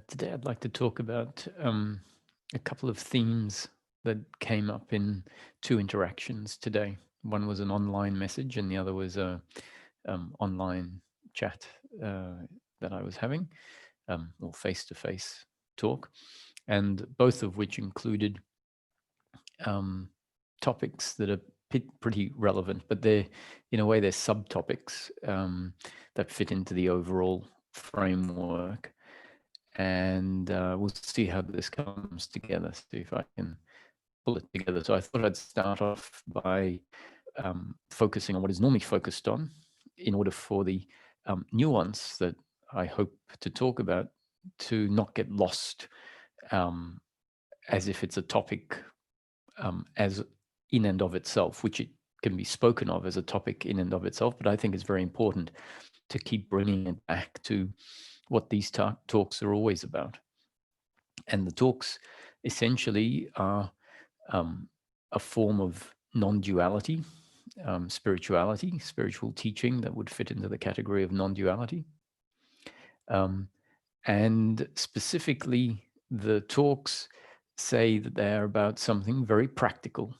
Today I'd like to talk about a couple of themes that came up in two interactions today. One was an online message and the other was a online chat that I was having, or face-to-face talk, and both of which included topics that are pretty relevant, but they're, in a way, they're subtopics that fit into the overall framework. And we'll see how this comes together, see if I can pull it together. So I thought I'd start off by focusing on what is normally focused on in order for the nuance that I hope to talk about to not get lost as if it's a topic as in and of itself, which it can be spoken of as a topic in and of itself, but I think it's very important to keep bringing it back to what these talks are always about. And the talks essentially are a form of non-duality, spirituality, spiritual teaching that would fit into the category of non-duality. And specifically, the talks say that they're about something very practical.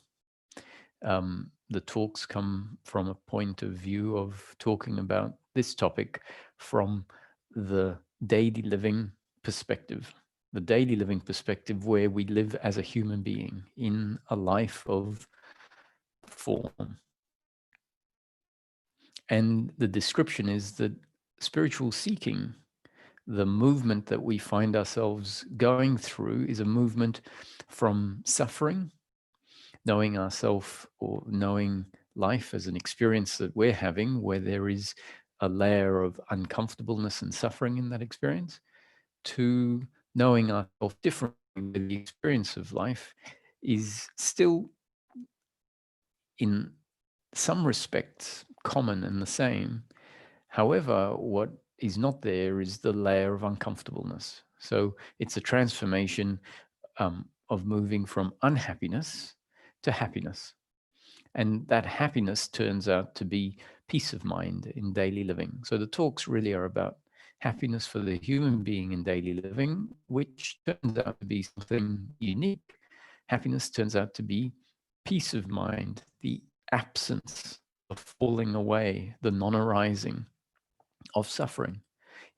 The talks come from a point of view of talking about this topic from the daily living perspective, the daily living perspective where we live as a human being in a life of form. And the description is that spiritual seeking, the movement that we find ourselves going through, is a movement from suffering, knowing ourselves or knowing life as an experience that we're having, where there is a layer of uncomfortableness and suffering in that experience, to knowing ourselves differently, where the experience of life is still, in some respects, common and the same. However, what is not there is the layer of uncomfortableness. So it's a transformation of moving from unhappiness to happiness. And that happiness turns out to be peace of mind in daily living. So the talks really are about happiness for the human being in daily living, which turns out to be something unique. Happiness turns out to be peace of mind, the absence of falling away, the non-arising of suffering.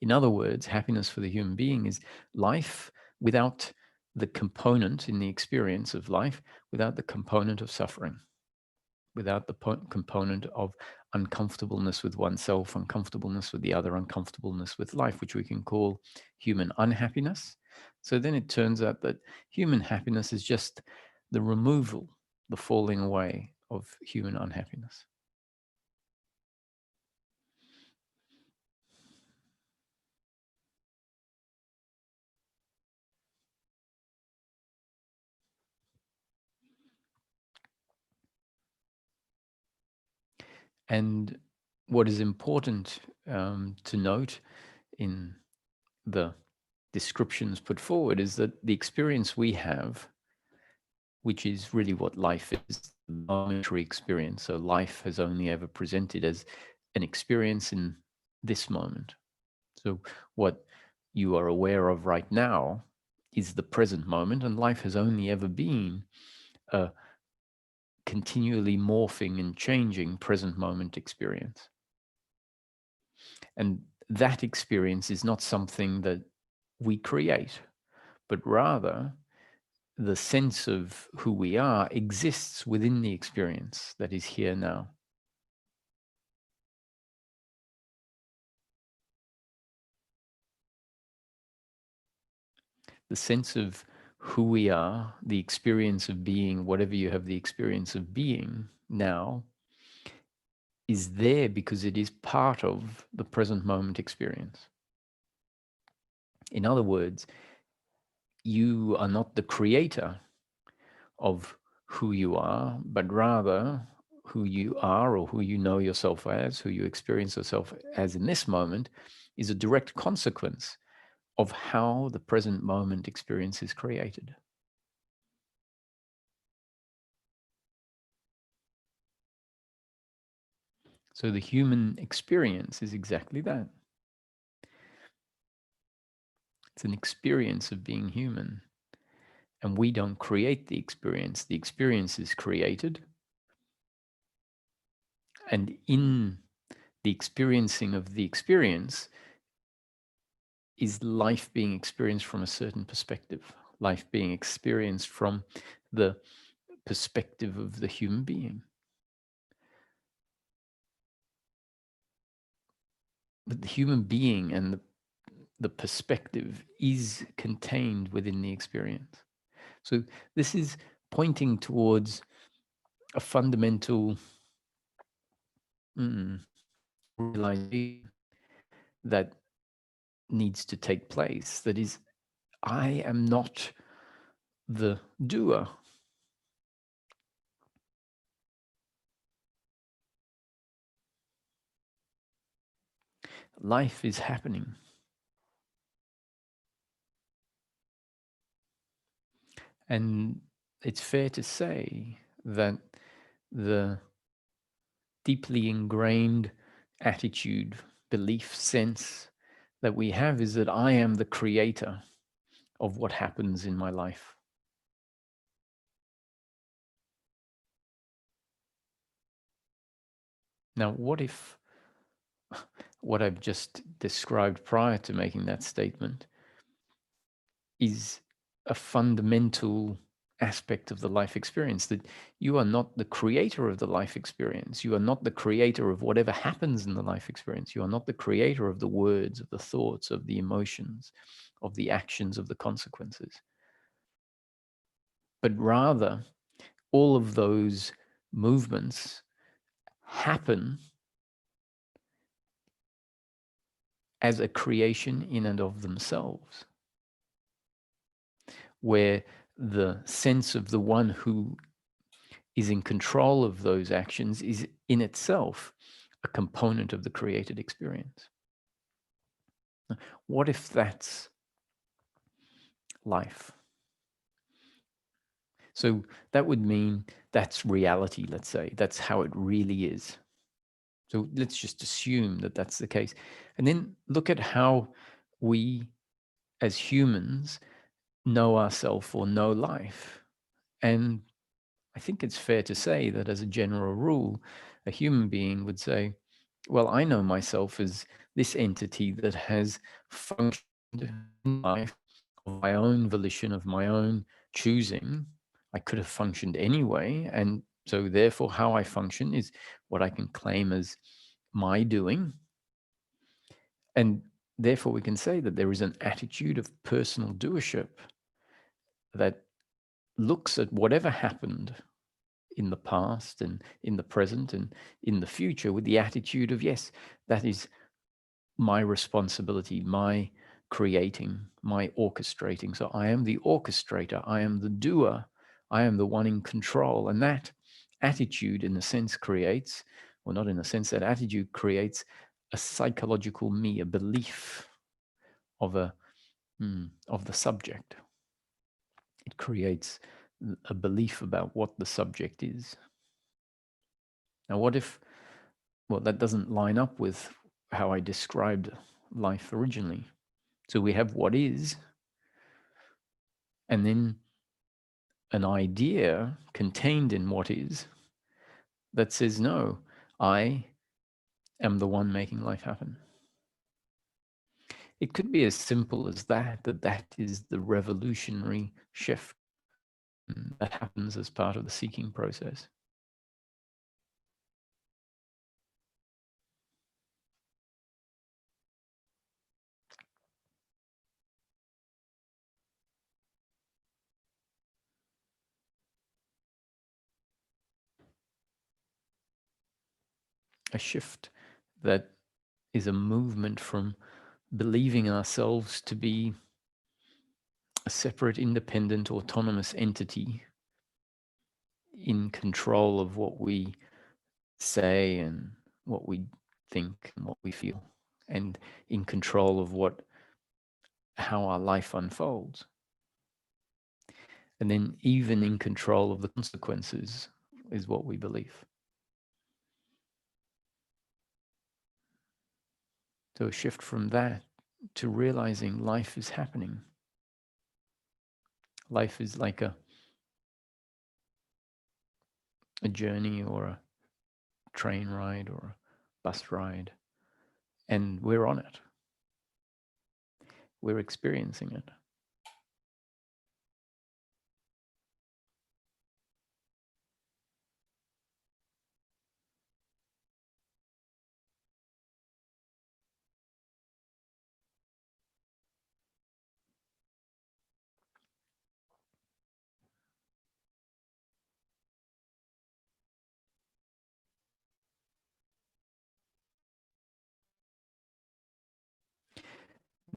In other words, happiness for the human being is life without the component in the experience of life, without the component of suffering, without the component of uncomfortableness with oneself, uncomfortableness with the other, uncomfortableness with life, which we can call human unhappiness. So then it turns out that human happiness is just the removal, the falling away of human unhappiness. And what is important to note in the descriptions put forward is that the experience we have, which is really what life is, the momentary experience. So life has only ever presented as an experience in this moment. So what you are aware of right now is the present moment, and life has only ever been a continually morphing and changing present moment experience. And that experience is not something that we create, but rather the sense of who we are exists within the experience that is here now. The sense of who we are, the experience of being, whatever you have the experience of being now, is there because it is part of the present moment experience. In other words, you are not the creator of who you are, but rather who you are, or who you know yourself as, who you experience yourself as in this moment, is a direct consequence of how the present moment experience is created. So the human experience is exactly that. It's an experience of being human. And we don't create the experience. The experience is created. And in the experiencing of the experience is life being experienced from a certain perspective, life being experienced from the perspective of the human being. But the human being and the perspective is contained within the experience. So this is pointing towards a fundamental realization that needs to take place. That is, I am not the doer. Life is happening. And it's fair to say that the deeply ingrained attitude, belief, sense that we have is that I am the creator of what happens in my life. Now, what if what I've just described prior to making that statement is a fundamental aspect of the life experience, that you are not the creator of the life experience. You are not the creator of whatever happens in the life experience. You are not the creator of the words, of the thoughts, of the emotions, of the actions, of the consequences. But rather, all of those movements happen as a creation in and of themselves, where the sense of the one who is in control of those actions is in itself a component of the created experience. What if that's life? So that would mean that's reality, let's say. That's how it really is. So let's just assume that that's the case. And then look at how we as humans know ourselves or know life. And I think it's fair to say that as a general rule, a human being would say, well, I know myself as this entity that has functioned in life of my own volition, of my own choosing. I could have functioned anyway. And so, therefore, how I function is what I can claim as my doing. And therefore, we can say that there is an attitude of personal doership that looks at whatever happened in the past and in the present and in the future with the attitude of, yes, that is my responsibility, my creating, my orchestrating. So I am the orchestrator, I am the doer, I am the one in control. And that attitude, in a sense, creates, or not in a sense, that attitude creates a psychological me, a belief of of the subject. It creates a belief about what the subject is. Now, what if, well, that doesn't line up with how I described life originally? So we have what is, and then an idea contained in what is that says, no, I am the one making life happen. It could be as simple as that, that is the revolutionary shift that happens as part of the seeking process. A shift that is a movement from believing ourselves to be a separate, independent, autonomous entity in control of what we say and what we think and what we feel, and in control of how our life unfolds, and then even in control of the consequences is what we believe. So a shift from that to realizing life is happening. Life is like a journey or a train ride or a bus ride, and we're on it. We're experiencing it.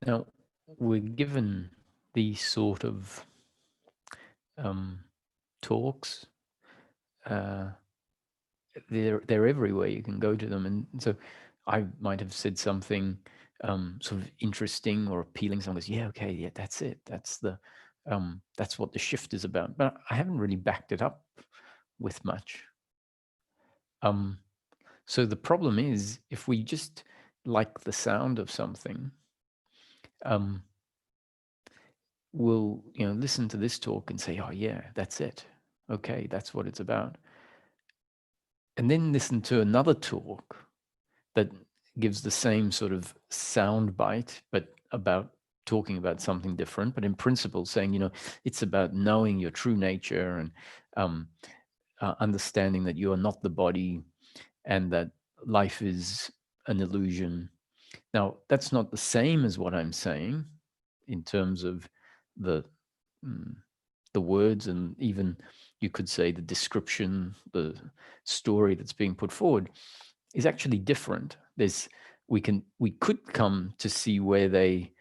Now, we're given these sort of talks. They're everywhere. You can go to them, and so I might have said something sort of interesting or appealing. Someone goes, "Yeah, okay, yeah, that's it. That's what the shift is about." But I haven't really backed it up with much. So the problem is, if we just like the sound of something, um, we'll listen to this talk and say, "Oh yeah, that's it. Okay, that's what it's about," and then listen to another talk that gives the same sort of sound bite, but about talking about something different, but in principle saying, it's about knowing your true nature and um, understanding that you are not the body and that life is an illusion. Now, that's not the same as what I'm saying in terms of the mm, the words, and even you could say the description, the story that's being put forward is actually different. We could come to see where they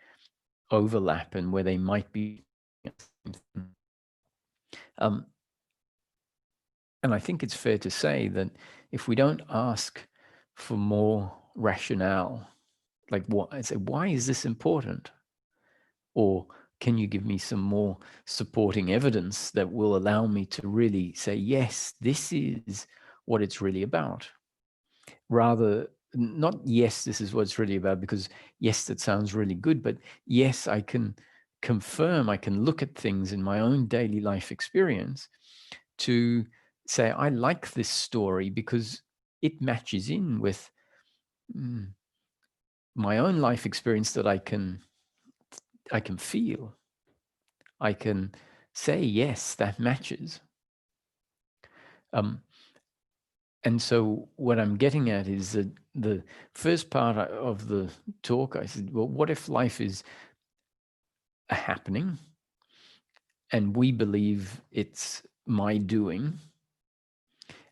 overlap and where they might be. Um, and I think it's fair to say that if we don't ask for more rationale, like what I say, why is this important? Or can you give me some more supporting evidence that will allow me to really say, yes, this is what it's really about? Rather, not yes, this is what it's really about, because yes, that sounds really good, but yes, I can confirm, I can look at things in my own daily life experience to say, I like this story because it matches in with my own life experience that I can feel. I can say, yes, that matches. And so what I'm getting at is that the first part of the talk, I said, well, what if life is a happening and we believe it's my doing?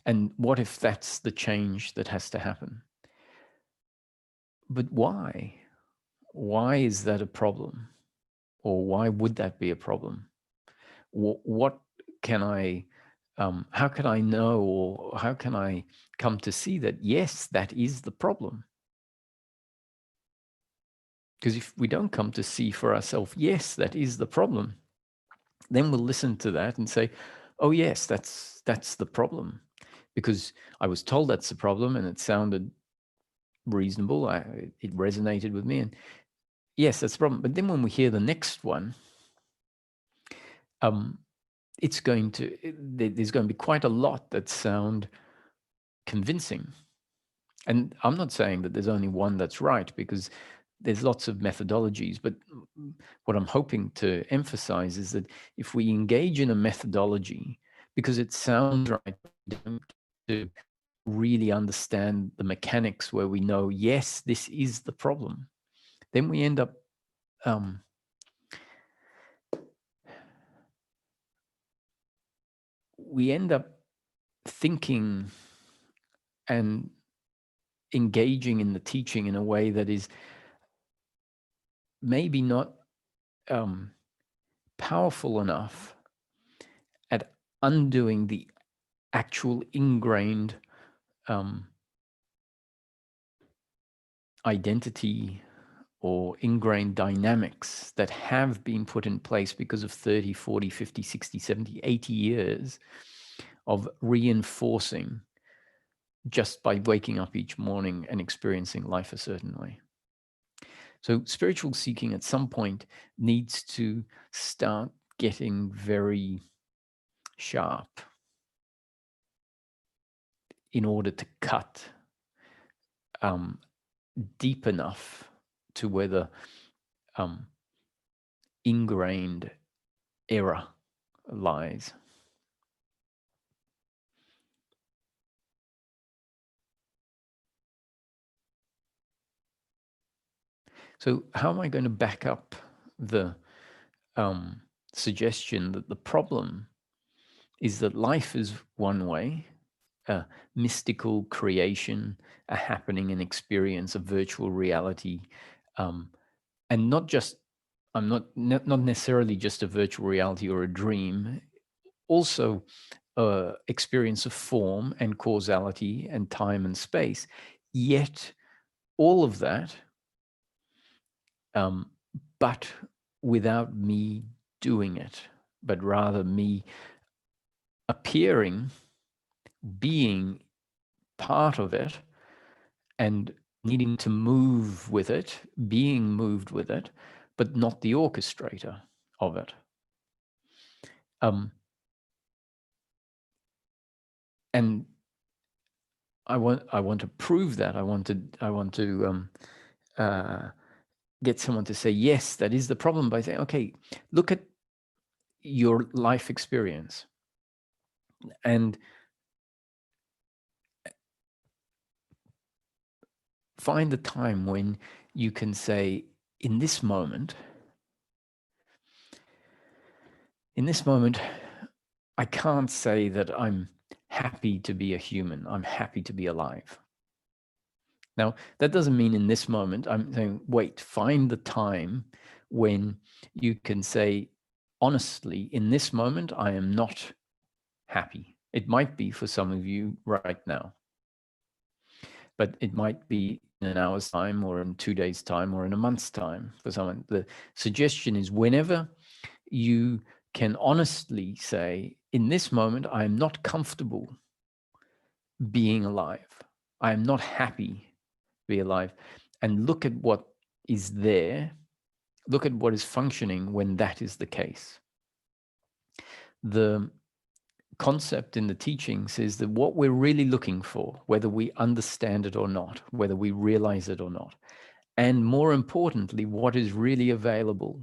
And what if that's the change that has to happen? But why? Why is that a problem? Or why would that be a problem? What can how can I know, or how can I come to see that, yes, that is the problem? Because if we don't come to see for ourselves, yes, that is the problem, then we'll listen to that and say, oh, yes, that's the problem. Because I was told that's the problem and it sounded reasonable. It resonated with me. And yes, that's the problem. But then when we hear the next one, there's going to be quite a lot that sound convincing. And I'm not saying that there's only one that's right, because there's lots of methodologies. But what I'm hoping to emphasize is that if we engage in a methodology, because it sounds right, to really understand the mechanics where we know, yes, this is the problem, then we end up thinking and engaging in the teaching in a way that is maybe not powerful enough at undoing the actual ingrained identity or ingrained dynamics that have been put in place because of 30, 40, 50, 60, 70, 80 years of reinforcing just by waking up each morning and experiencing life a certain way. So spiritual seeking at some point needs to start getting very sharp in order to cut deep enough to where the ingrained error lies. So how am I going to back up the suggestion that the problem is that life is one way, a mystical creation, a happening, an experience, a virtual reality, and not just not necessarily just a virtual reality or a dream, also experience of form and causality and time and space. Yet all of that, but without me doing it, but rather me appearing, being part of it, and needing to move with it, being moved with it, but not the orchestrator of it. And I want to prove that. I want to get someone to say, yes, that is the problem, by saying, okay, look at your life experience and find the time when you can say, in this moment, I can't say that I'm happy to be a human. I'm happy to be alive. Now, that doesn't mean in this moment. I'm saying, wait, find the time when you can say, honestly, in this moment, I am not happy. It might be for some of you right now, but it might be in an hour's time or in 2 days' time or in a month's time for someone. The suggestion is whenever you can honestly say, in this moment, I am not comfortable being alive. I am not happy to be alive. And look at what is there. Look at what is functioning when that is the case. The concept in the teachings is that what we're really looking for, whether we understand it or not, whether we realize it or not, and more importantly, what is really available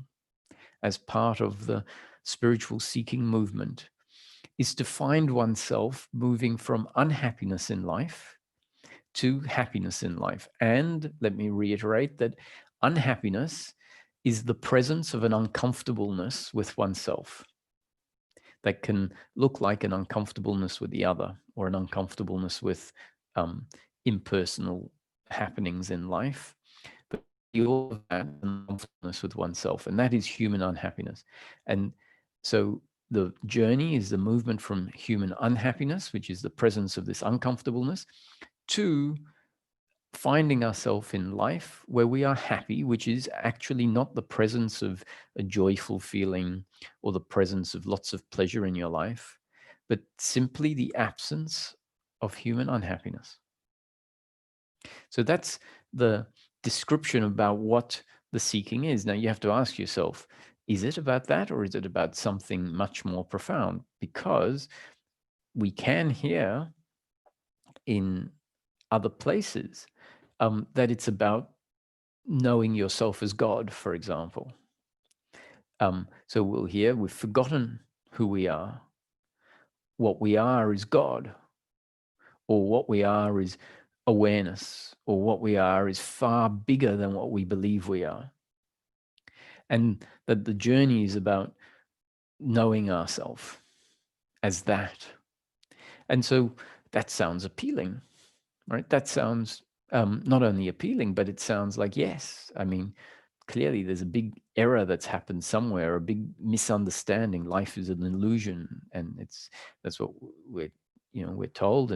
as part of the spiritual seeking movement, is to find oneself moving from unhappiness in life to happiness in life. And let me reiterate that unhappiness is the presence of an uncomfortableness with oneself that can look like an uncomfortableness with the other or an uncomfortableness with impersonal happenings in life. But all of that uncomfortableness with oneself, and that is human unhappiness. And so the journey is the movement from human unhappiness, which is the presence of this uncomfortableness, to finding ourselves in life where we are happy, which is actually not the presence of a joyful feeling or the presence of lots of pleasure in your life, but simply the absence of human unhappiness. So that's the description about what the seeking is. Now you have to ask yourself, is it about that or is it about something much more profound? Because we can hear in other places that it's about knowing yourself as God, for example. So we'll hear we've forgotten who we are. What we are is God, or what we are is awareness, or what we are is far bigger than what we believe we are. And that the journey is about knowing ourselves as that. And so that sounds appealing, right? That sounds not only appealing, but it sounds like, yes, I mean, clearly there's a big error that's happened somewhere, a big misunderstanding. Life is an illusion, and that's what we're told.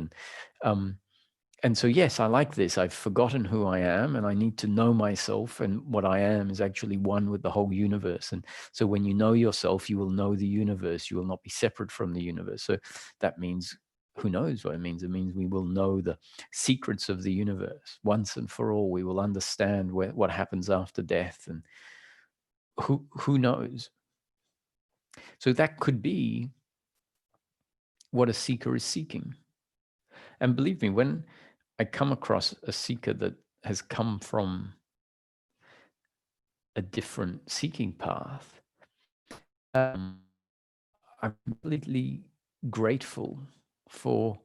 And so, yes, I like this. I've forgotten who I am, and I need to know myself, and what I am is actually one with the whole universe. And so when you know yourself, you will know the universe. You will not be separate from the universe. So that means who knows what it means? It means we will know the secrets of the universe once and for all. We will understand what happens after death, and who knows? So that could be what a seeker is seeking. And believe me, when I come across a seeker that has come from a different seeking path, I'm completely grateful for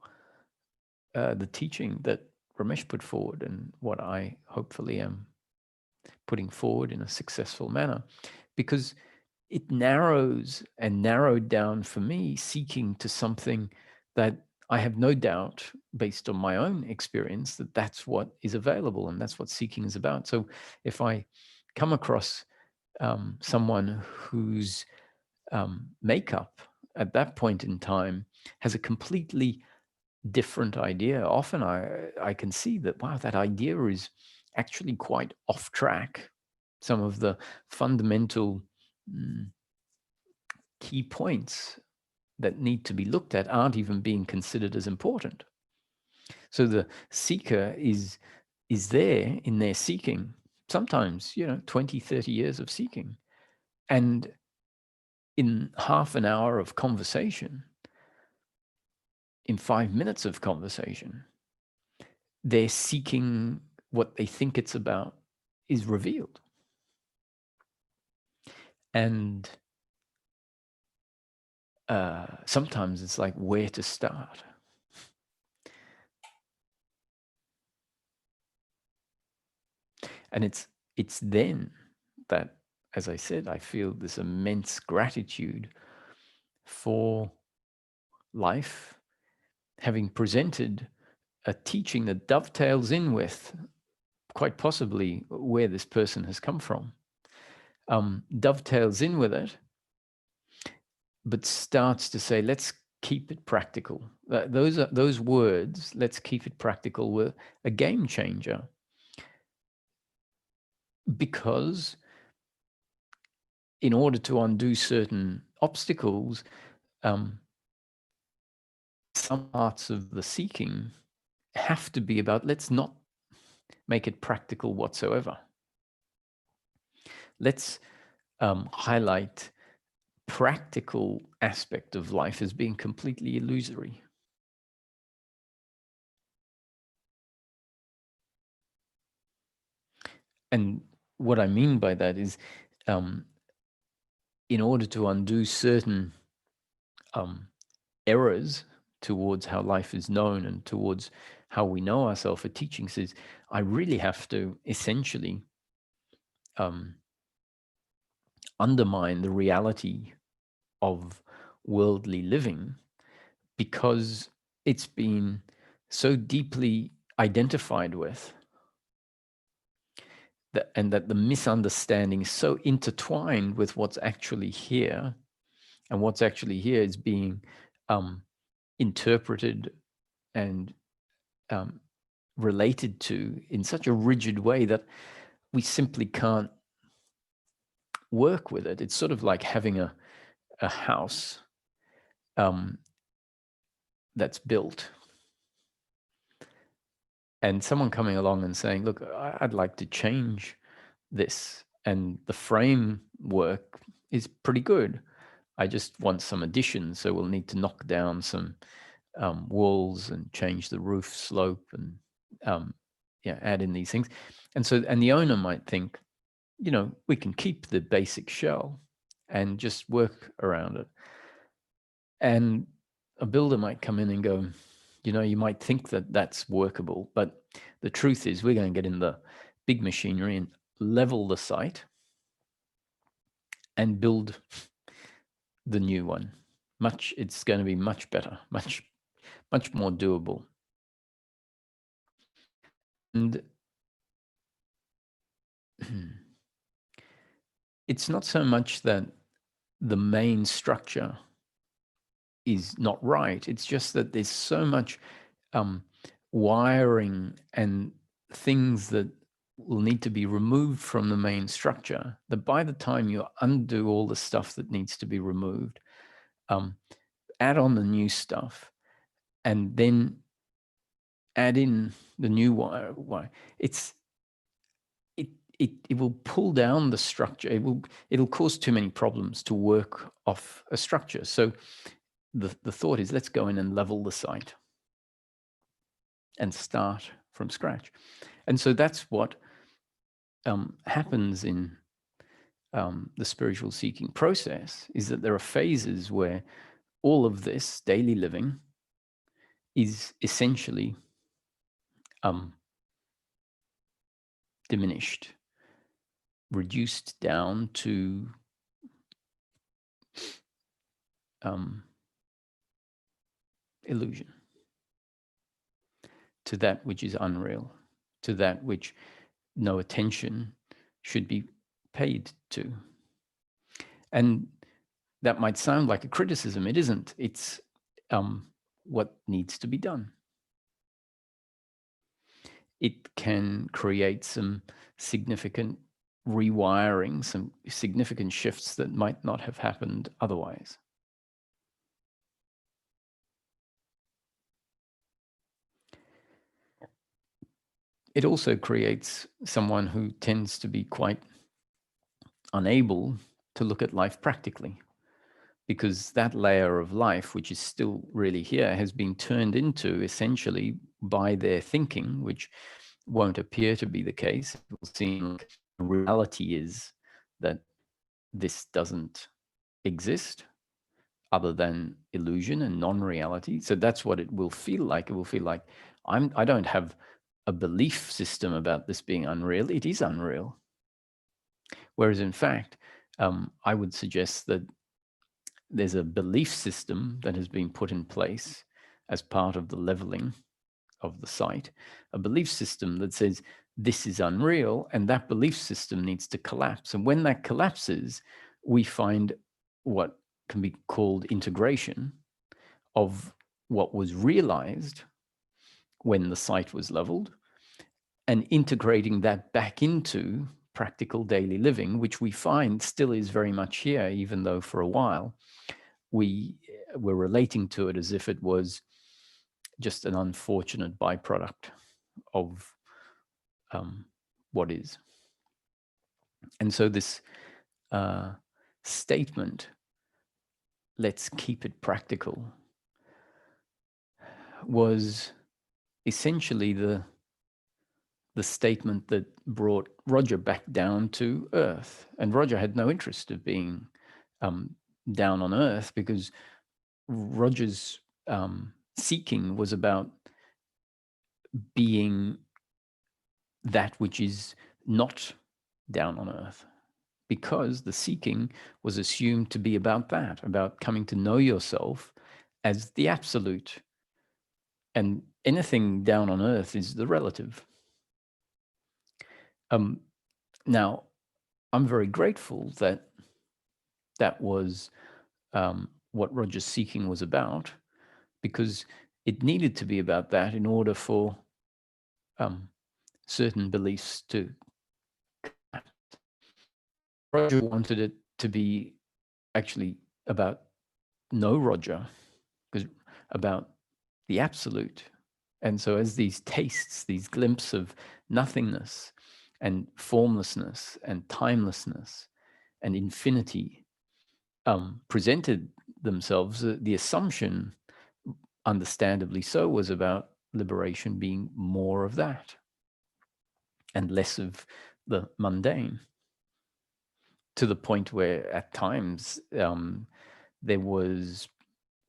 the teaching that Ramesh put forward and what I hopefully am putting forward in a successful manner, because it narrowed down for me seeking to something that I have no doubt, based on my own experience, that that's what is available and that's what seeking is about. So if I come across someone whose makeup at that point in time has a completely different idea, often I can see that, wow, that idea is actually quite off track. Some of the fundamental key points that need to be looked at aren't even being considered as important. So the seeker is there in their seeking, sometimes 20, 30 years of seeking, and in half an hour of conversation, in 5 minutes of conversation, they're seeking what they think it's about is revealed. And sometimes it's like, where to start? And it's then that, as I said, I feel this immense gratitude for life having presented a teaching that dovetails in with quite possibly where this person has come from, dovetails in with it, but starts to say, let's keep it practical. Those words, let's keep it practical, were a game changer, because in order to undo certain obstacles, some parts of the seeking have to be about, let's not make it practical whatsoever. Let's highlight practical aspect of life as being completely illusory. And what I mean by that is, in order to undo certain errors towards how life is known and towards how we know ourselves, a teaching says, I really have to essentially undermine the reality of worldly living, because it's been so deeply identified with, and that the misunderstanding is so intertwined with what's actually here, and what's actually here is being interpreted and related to in such a rigid way that we simply can't work with it. It's sort of like having a house that's built, and someone coming along and saying, look, I'd like to change this, and the framework is pretty good. I just want some additions, so we'll need to knock down some walls and change the roof slope and add in these things. And the owner might think, we can keep the basic shell and just work around it. And a builder might come in and go, you might think that that's workable, but the truth is we're going to get in the big machinery and level the site and build the new one. It's going to be much better, much more doable. And it's not so much that the main structure is not right. It's just that there's so much wiring and things that will need to be removed from the main structure, that by the time you undo all the stuff that needs to be removed, add on the new stuff, and then add in the new why. It will pull down the structure. It'll cause too many problems to work off a structure. So the thought is, let's go in and level the site and start from scratch. And so that's what happens in the spiritual seeking process, is that there are phases where all of this daily living is essentially diminished, reduced down to illusion, to that which is unreal, to that which no attention should be paid to. And that might sound like a criticism. It isn't. It's what needs to be done. It can create some significant rewiring, some significant shifts that might not have happened otherwise. It also creates someone who tends to be quite unable to look at life practically, because that layer of life, which is still really here, has been turned into essentially by their thinking, which won't appear to be the case. It will seem like reality is that this doesn't exist other than illusion and non-reality. So that's what it will feel like. It will feel like I don't have a belief system about this being unreal. It is unreal. Whereas in fact, I would suggest that there's a belief system that has been put in place as part of the leveling of the site, a belief system that says this is unreal, and that belief system needs to collapse. And when that collapses, we find what can be called integration of what was realized when the site was leveled, and integrating that back into practical daily living, which we find still is very much here, even though for a while we were relating to it as if it was just an unfortunate byproduct of what is. And so this statement, let's keep it practical, was essentially the statement that brought Roger back down to earth. And Roger had no interest of being down on earth, because Roger's seeking was about being that which is not down on earth, because the seeking was assumed to be about that, about coming to know yourself as the absolute. And anything down on earth is the relative. Now, I'm very grateful that that was what Roger's seeking was about, because it needed to be about that in order for certain beliefs to. Roger wanted it to be actually about no Roger, because about the absolute. And so as these tastes, these glimpses of nothingness and formlessness and timelessness and infinity presented themselves, the assumption, understandably so, was about liberation being more of that and less of the mundane, to the point where at times there was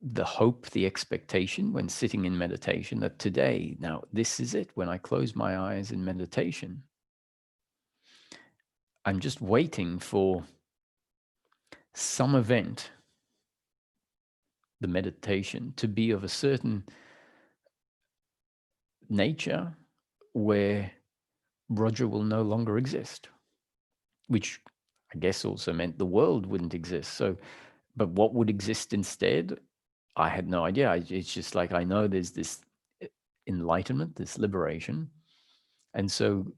the hope, the expectation when sitting in meditation that today, now this is it. When I close my eyes in meditation, I'm just waiting for some event, the meditation, to be of a certain nature where Roger will no longer exist, which I guess also meant the world wouldn't exist. So, but what would exist instead? I had no idea. It's just like, I know there's this enlightenment, this liberation. And so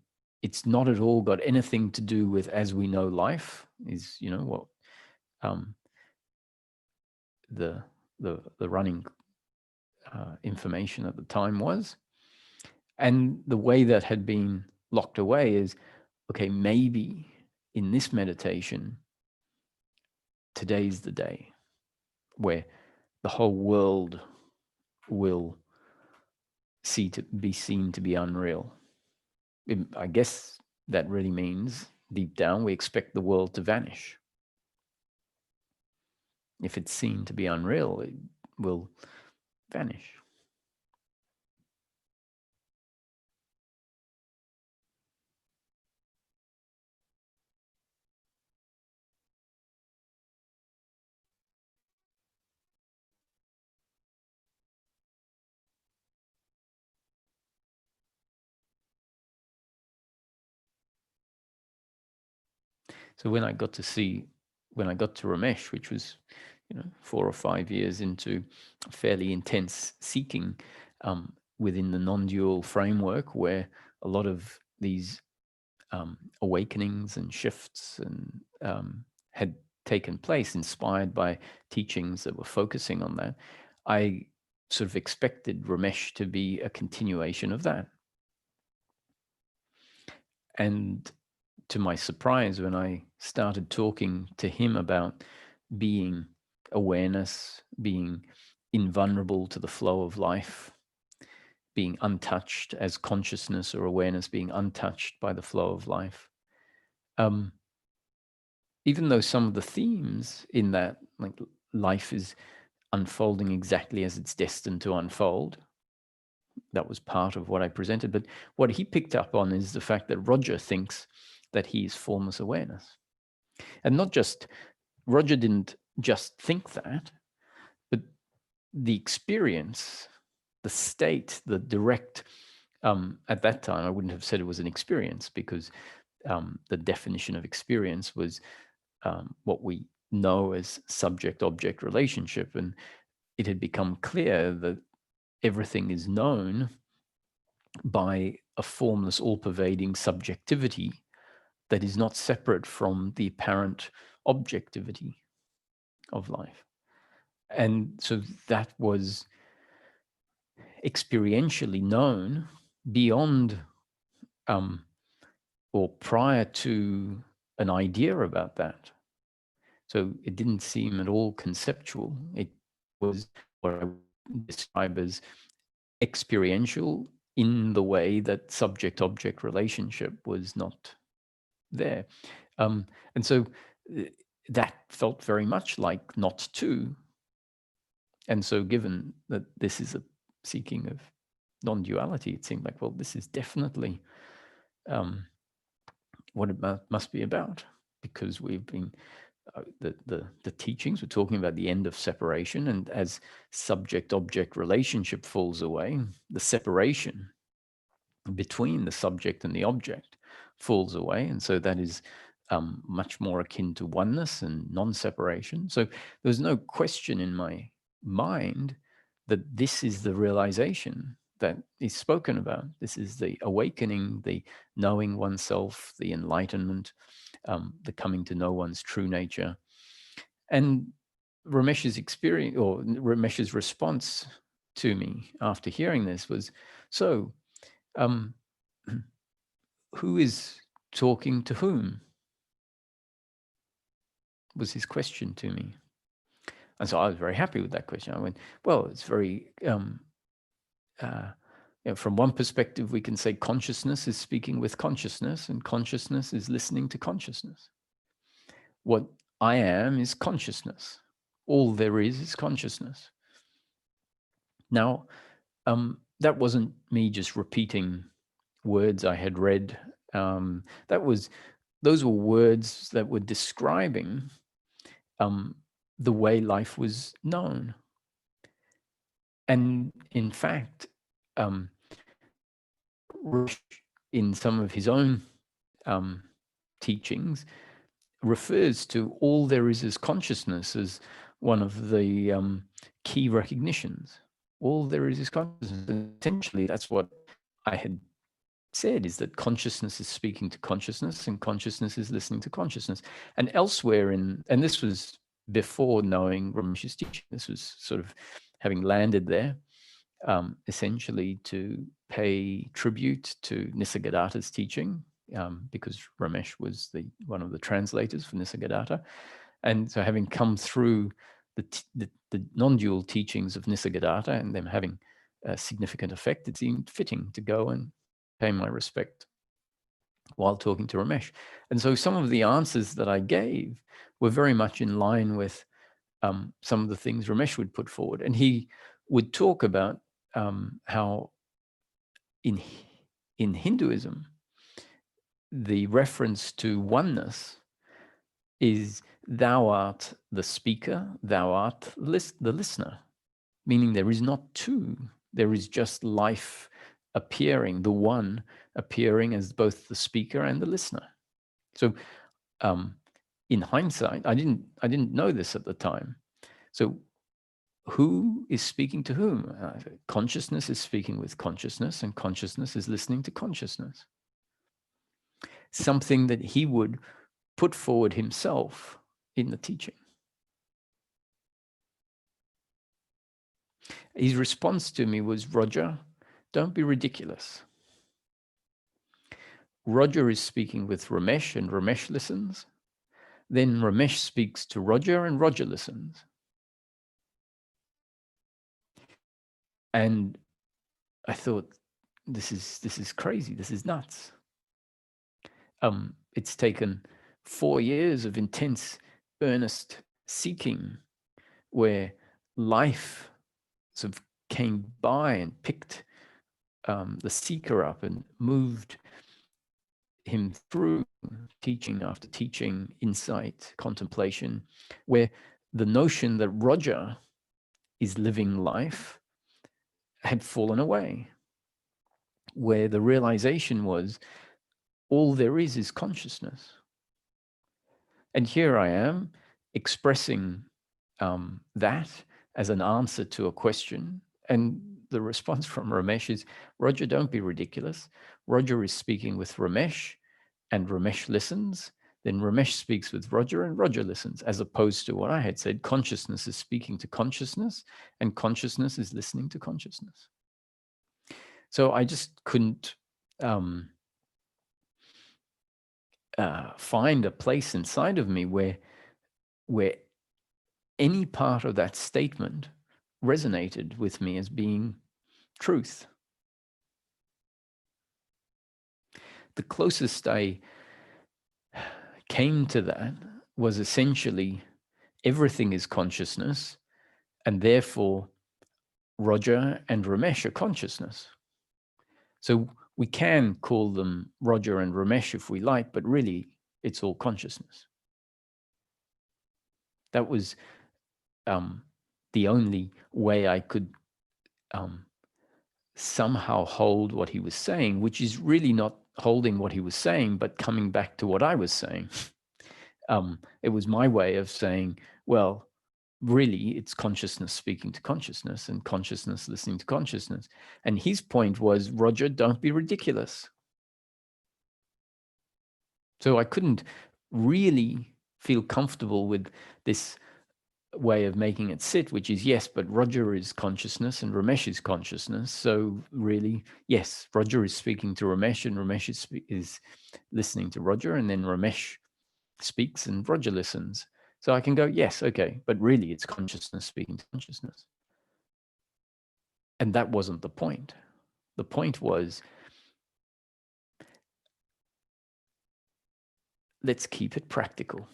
it's not at all got anything to do with, as we know, life is, what the running information at the time was. And the way that had been locked away is, okay, maybe in this meditation, today's the day where the whole world will be seen to be unreal. I guess that really means deep down we expect the world to vanish. If it's seen to be unreal, it will vanish. So when I got to Ramesh, which was, 4 or 5 years into fairly intense seeking within the non-dual framework, where a lot of these awakenings and shifts and had taken place, inspired by teachings that were focusing on that, I sort of expected Ramesh to be a continuation of that. And to my surprise, when I started talking to him about being awareness, being invulnerable to the flow of life, being untouched as consciousness or awareness, being untouched by the flow of life, even though some of the themes in that, like life is unfolding exactly as it's destined to unfold, that was part of what I presented. But what he picked up on is the fact that Roger thinks that he is formless awareness. And Roger didn't just think that, but the experience, the state, the direct, at that time, I wouldn't have said it was an experience, because the definition of experience was what we know as subject-object relationship. And it had become clear that everything is known by a formless, all-pervading subjectivity that is not separate from the apparent objectivity of life. And so that was experientially known beyond or prior to an idea about that. So it didn't seem at all conceptual. It was what I would describe as experiential in the way that subject-object relationship was not there. And so that felt very much like not to. And so given that this is a seeking of non-duality, it seemed like, well, this is definitely what it must be about, because we've been the teachings were talking about the end of separation, and as subject-object relationship falls away, the separation between the subject and the object falls away, and so that is much more akin to oneness and non-separation. So there's no question in my mind that this is the realization that is spoken about. This is the awakening, the knowing oneself, the enlightenment, the coming to know one's true nature. And Ramesh's experience, or Ramesh's response to me after hearing this was, so who is talking to whom? Was his question to me. And so I was very happy with that question. I went, well, it's very, from one perspective, we can say consciousness is speaking with consciousness, and consciousness is listening to consciousness. What I am is consciousness. All there is consciousness. Now, that wasn't me just repeating words I had read. Those were words that were describing the way life was known. And in fact, in some of his own teachings, refers to all there is consciousness as one of the key recognitions. All there is consciousness. And essentially, that's what I had said, is that consciousness is speaking to consciousness, and consciousness is listening to consciousness. And elsewhere and this was before knowing Ramesh's teaching, this was sort of having landed there. essentially to pay tribute to Nisargadatta's teaching, because Ramesh was one of the translators for Nisargadatta. And so having come through the non-dual teachings of Nisargadatta and them having a significant effect, it seemed fitting to go and pay my respect while talking to Ramesh. And so some of the answers that I gave were very much in line with some of the things Ramesh would put forward. And he would talk about how in Hinduism, the reference to oneness is thou art the speaker, thou art the listener, meaning there is not two, there is just life appearing, the one appearing as both the speaker and the listener. So in hindsight, I didn't know this at the time. So who is speaking to whom? Consciousness is speaking with consciousness, and consciousness is listening to consciousness. Something that he would put forward himself in the teaching. His response to me was, Roger, don't be ridiculous. Roger is speaking with Ramesh, and Ramesh listens. Then Ramesh speaks to Roger, and Roger listens. And I thought, this is crazy. This is nuts. It's taken 4 years of intense, earnest seeking, where life sort of came by and picked the seeker up and moved him through teaching after teaching, insight, contemplation, where the notion that Roger is living life had fallen away, where the realization was all there is consciousness. And here I am expressing that as an answer to a question. And the response from Ramesh is, Roger, don't be ridiculous. Roger is speaking with Ramesh, and Ramesh listens. Then Ramesh speaks with Roger, and Roger listens, as opposed to what I had said, consciousness is speaking to consciousness, and consciousness is listening to consciousness. So I just couldn't find a place inside of me where any part of that statement resonated with me as being truth. The closest I came to that was essentially everything is consciousness, and therefore Roger and Ramesh are consciousness. So we can call them Roger and Ramesh if we like, but really it's all consciousness. That was the only way I could somehow hold what he was saying, which is really not holding what he was saying, but coming back to what I was saying. It was my way of saying, well, really, it's consciousness speaking to consciousness and consciousness listening to consciousness. And his point was, Roger, don't be ridiculous. So I couldn't really feel comfortable with this way of making it sit, which is, yes, but Roger is consciousness and Ramesh is consciousness. So really, yes, Roger is speaking to Ramesh, and Ramesh is listening to Roger, and then Ramesh speaks and Roger listens. So I can go, yes, okay, but really it's consciousness speaking to consciousness. And that wasn't the point. The point was, let's keep it practical.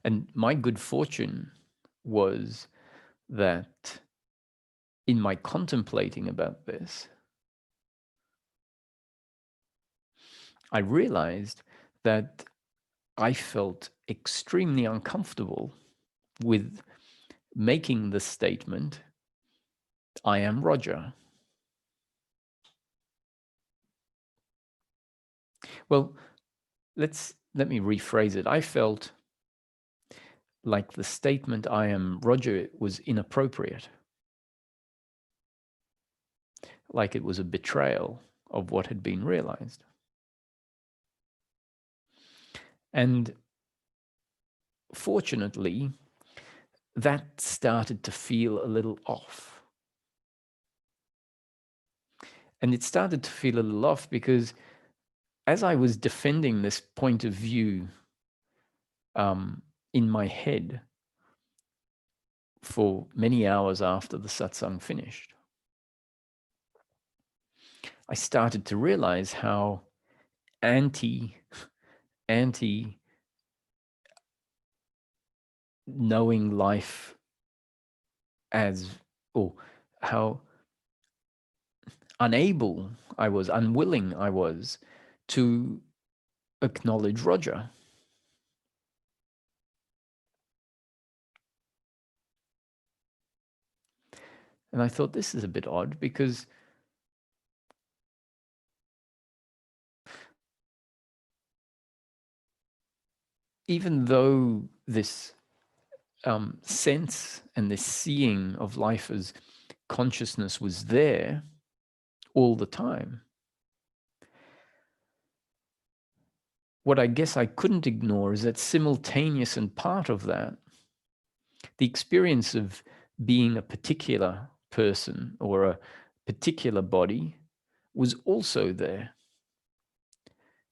And my good fortune was that in my contemplating about this, I realized that I felt extremely uncomfortable with making the statement, I am Roger. Well, let me rephrase it. I felt like the statement, I am Roger, was inappropriate. like it was a betrayal of what had been realized. And fortunately, that started to feel a little off. And it started to feel a little off because as I was defending this point of view in my head for many hours after the satsang finished, I started to realize how anti knowing life as, or how unwilling I was to acknowledge Roger. And I thought, this is a bit odd, because even though this sense and this seeing of life as consciousness was there all the time, what I guess I couldn't ignore is that simultaneous and part of that, the experience of being a particular person or a particular body was also there.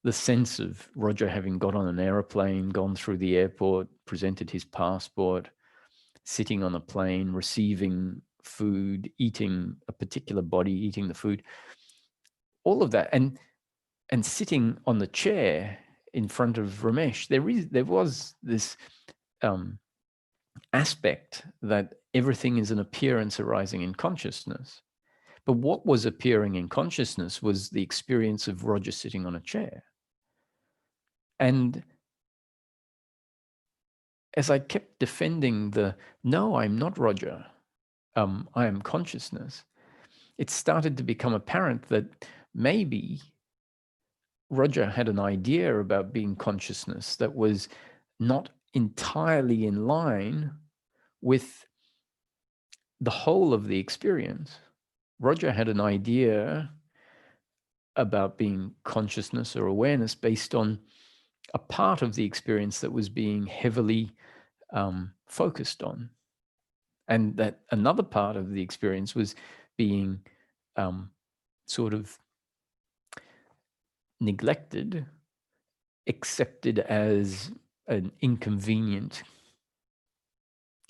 The sense of Roger having got on an aeroplane, gone through the airport, presented his passport, sitting on a plane, receiving food, eating a particular body, eating the food, all of that. And sitting on the chair in front of Ramesh, there was this aspect that everything is an appearance arising in consciousness. But what was appearing in consciousness was the experience of Roger sitting on a chair. And as I kept defending no, I'm not Roger, I am consciousness, it started to become apparent that maybe Roger had an idea about being consciousness that was not entirely in line with the whole of the experience. Roger had an idea about being consciousness or awareness based on a part of the experience that was being heavily focused on. And that another part of the experience was being sort of neglected, accepted as an inconvenient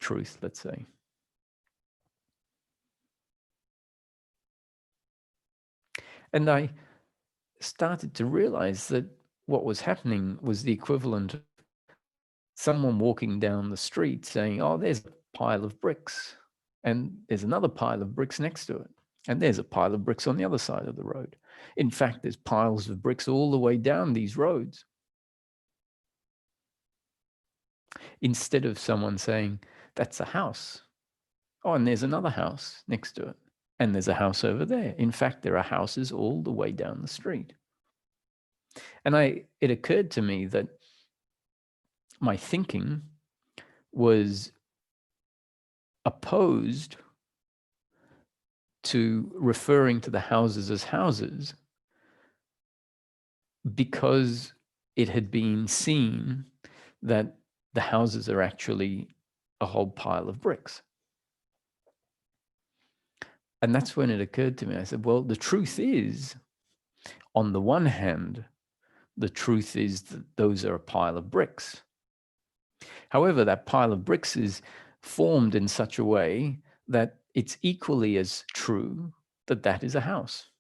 truth, let's say. And I started to realize that what was happening was the equivalent of someone walking down the street saying, oh, there's a pile of bricks, and there's another pile of bricks next to it, and there's a pile of bricks on the other side of the road. In fact, there's piles of bricks all the way down these roads. Instead of someone saying, that's a house. Oh, and there's another house next to it. And there's a house over there. In fact, there are houses all the way down the street. And it occurred to me that my thinking was opposed to referring to the houses as houses because it had been seen that the houses are actually a whole pile of bricks. And that's when it occurred to me. I said, well, the truth is, on the one hand, the truth is that those are a pile of bricks. However, that pile of bricks is formed in such a way that it's equally as true that that is a house.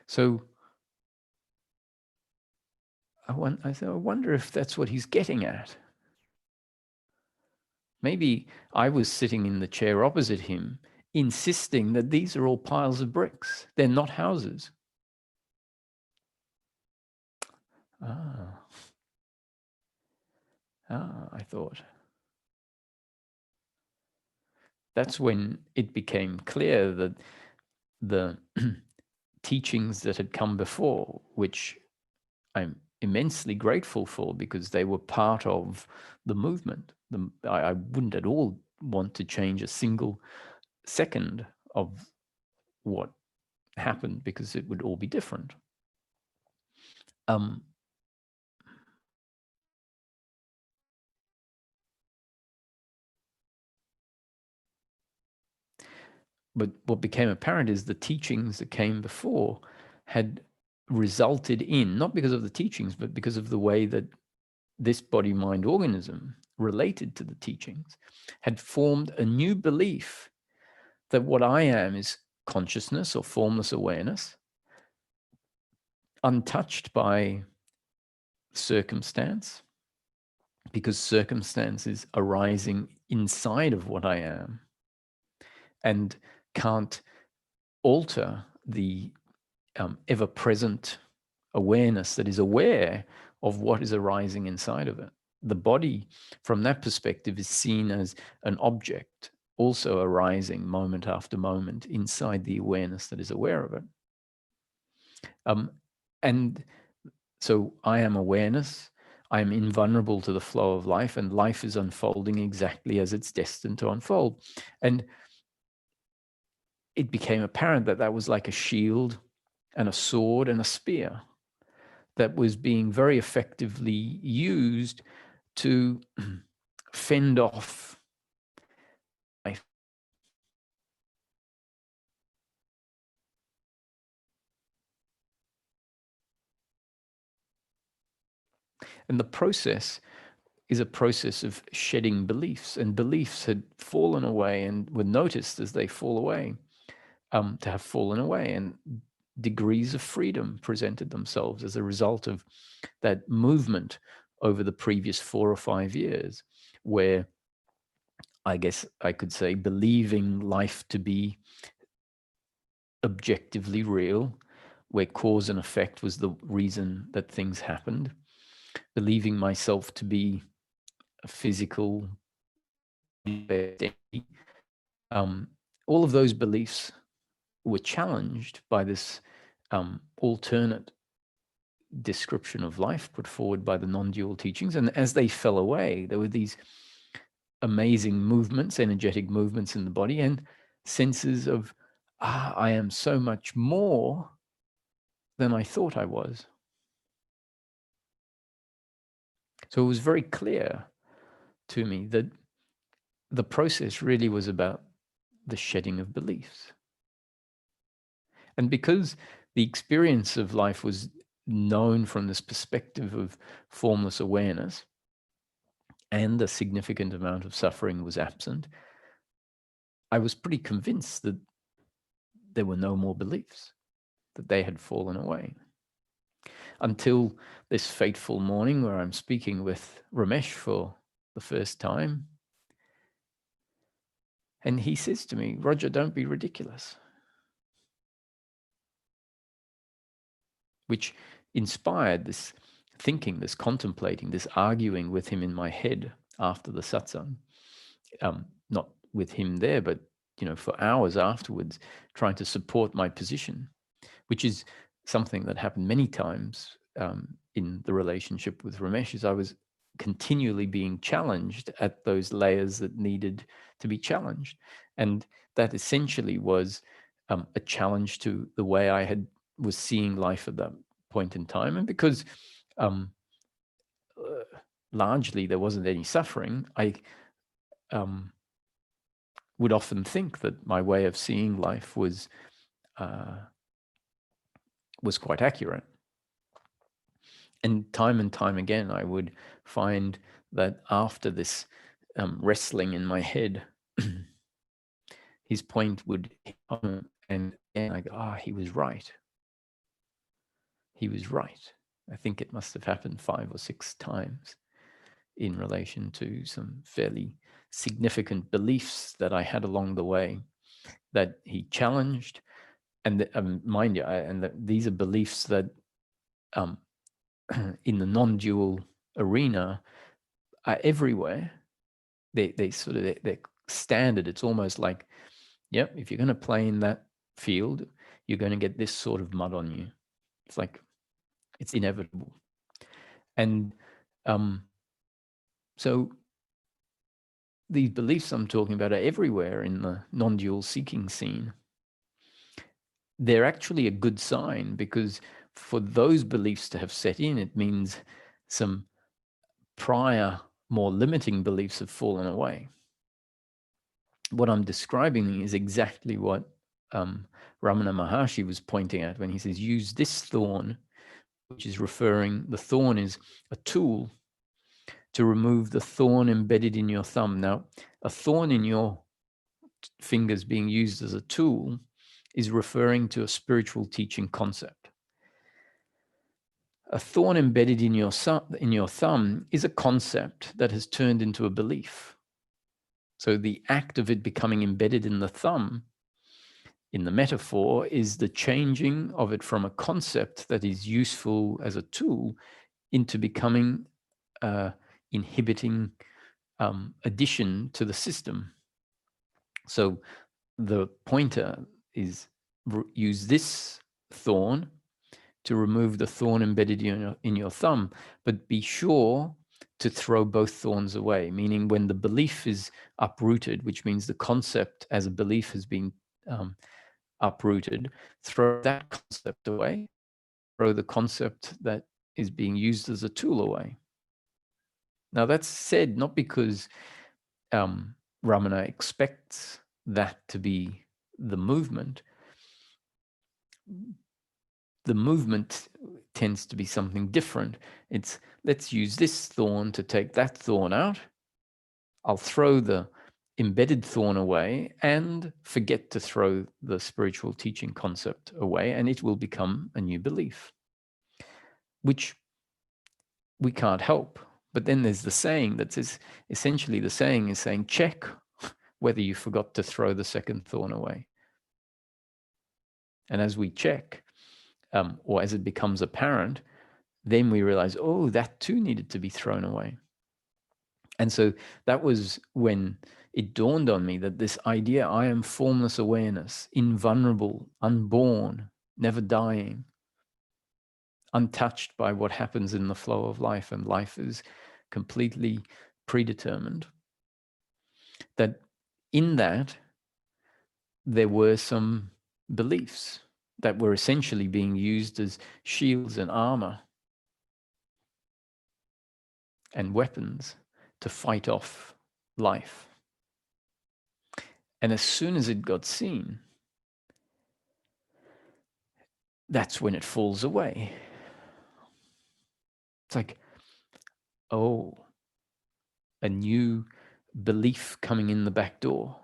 So I wonder if that's what he's getting at. Maybe I was sitting in the chair opposite him, insisting that these are all piles of bricks. They're not houses. I thought. That's when it became clear that the teachings that had come before, which I'm immensely grateful for because they were part of the movement. I wouldn't at all want to change a single second of what happened, because it would all be different. But what became apparent is the teachings that came before had resulted in, not because of the teachings, but because of the way that this body-mind organism related to the teachings, had formed a new belief that what I am is consciousness or formless awareness, untouched by circumstance, because circumstance is arising inside of what I am and can't alter the ever-present awareness that is aware of what is arising inside of it. The body, from that perspective, is seen as an object also arising moment after moment inside the awareness that is aware of it. And so I am awareness. I am invulnerable to the flow of life, and life is unfolding exactly as it's destined to unfold. And it became apparent that that was like a shield and a sword and a spear that was being very effectively used to fend off life. And the process is a process of shedding beliefs, and beliefs had fallen away and were noticed as they fall away, to have fallen away, and degrees of freedom presented themselves as a result of that movement over the previous 4 or 5 years, where I guess I could say believing life to be objectively real, where cause and effect was the reason that things happened, believing myself to be a physical, all of those beliefs were challenged by this alternate description of life put forward by the non-dual teachings. And as they fell away, there were these amazing movements, energetic movements in the body, and senses of, I am so much more than I thought I was. So it was very clear to me that the process really was about the shedding of beliefs. And because the experience of life was known from this perspective of formless awareness, and a significant amount of suffering was absent, I was pretty convinced that there were no more beliefs, that they had fallen away. Until this fateful morning where I'm speaking with Ramesh for the first time. And he says to me, Roger, don't be ridiculous. Which inspired this thinking, this contemplating, this arguing with him in my head after the satsang. Not with him there, but for hours afterwards, trying to support my position, which is something that happened many times in the relationship with Ramesh. Is I was continually being challenged at those layers that needed to be challenged, and that essentially was a challenge to the way I was seeing life at that point in time. And because largely there wasn't any suffering, I would often think that my way of seeing life was quite accurate. And time again, I would find that after this wrestling in my head, his point would hit home, and I go, he was right. He was right. I think it must have happened 5 or 6 times in relation to some fairly significant beliefs that I had along the way that he challenged. And mind you, these are beliefs that in the non-dual arena are everywhere. They sort of, they're standard. It's almost like, yep, if you're going to play in that field, you're going to get this sort of mud on you. It's like, it's inevitable. And so these beliefs I'm talking about are everywhere in the non-dual seeking scene. They're actually a good sign, because for those beliefs to have set in, it means some prior, more limiting beliefs have fallen away. What I'm describing is exactly what Ramana Maharshi was pointing at when he says, use this thorn, which is referring, the thorn is a tool to remove the thorn embedded in your thumb. Now, a thorn in your fingers being used as a tool is referring to a spiritual teaching concept. A thorn embedded in your thumb is a concept that has turned into a belief. So the act of it becoming embedded in the thumb, in the metaphor, is the changing of it from a concept that is useful as a tool into becoming inhibiting addition to the system. So the pointer is use this thorn to remove the thorn embedded in your thumb, but be sure to throw both thorns away, meaning when the belief is uprooted, which means the concept as a belief has been uprooted, throw that concept away, throw the concept that is being used as a tool away. Now that's said not because Ramana expects that to be the movement. The movement tends to be something different. It's, let's use this thorn to take that thorn out. I'll throw the embedded thorn away and forget to throw the spiritual teaching concept away, and it will become a new belief, which we can't help. But then there's the saying that says, essentially the saying is saying, check whether you forgot to throw the second thorn away. And as we check, or as it becomes apparent, then we realize, oh, that too needed to be thrown away. And so that was when it dawned on me that this idea, I am formless awareness, invulnerable, unborn, never dying, untouched by what happens in the flow of life, and life is completely predetermined, that in that there were some beliefs that were essentially being used as shields and armor and weapons to fight off life. And as soon as it got seen, that's when it falls away. It's like, oh, a new belief coming in the back door.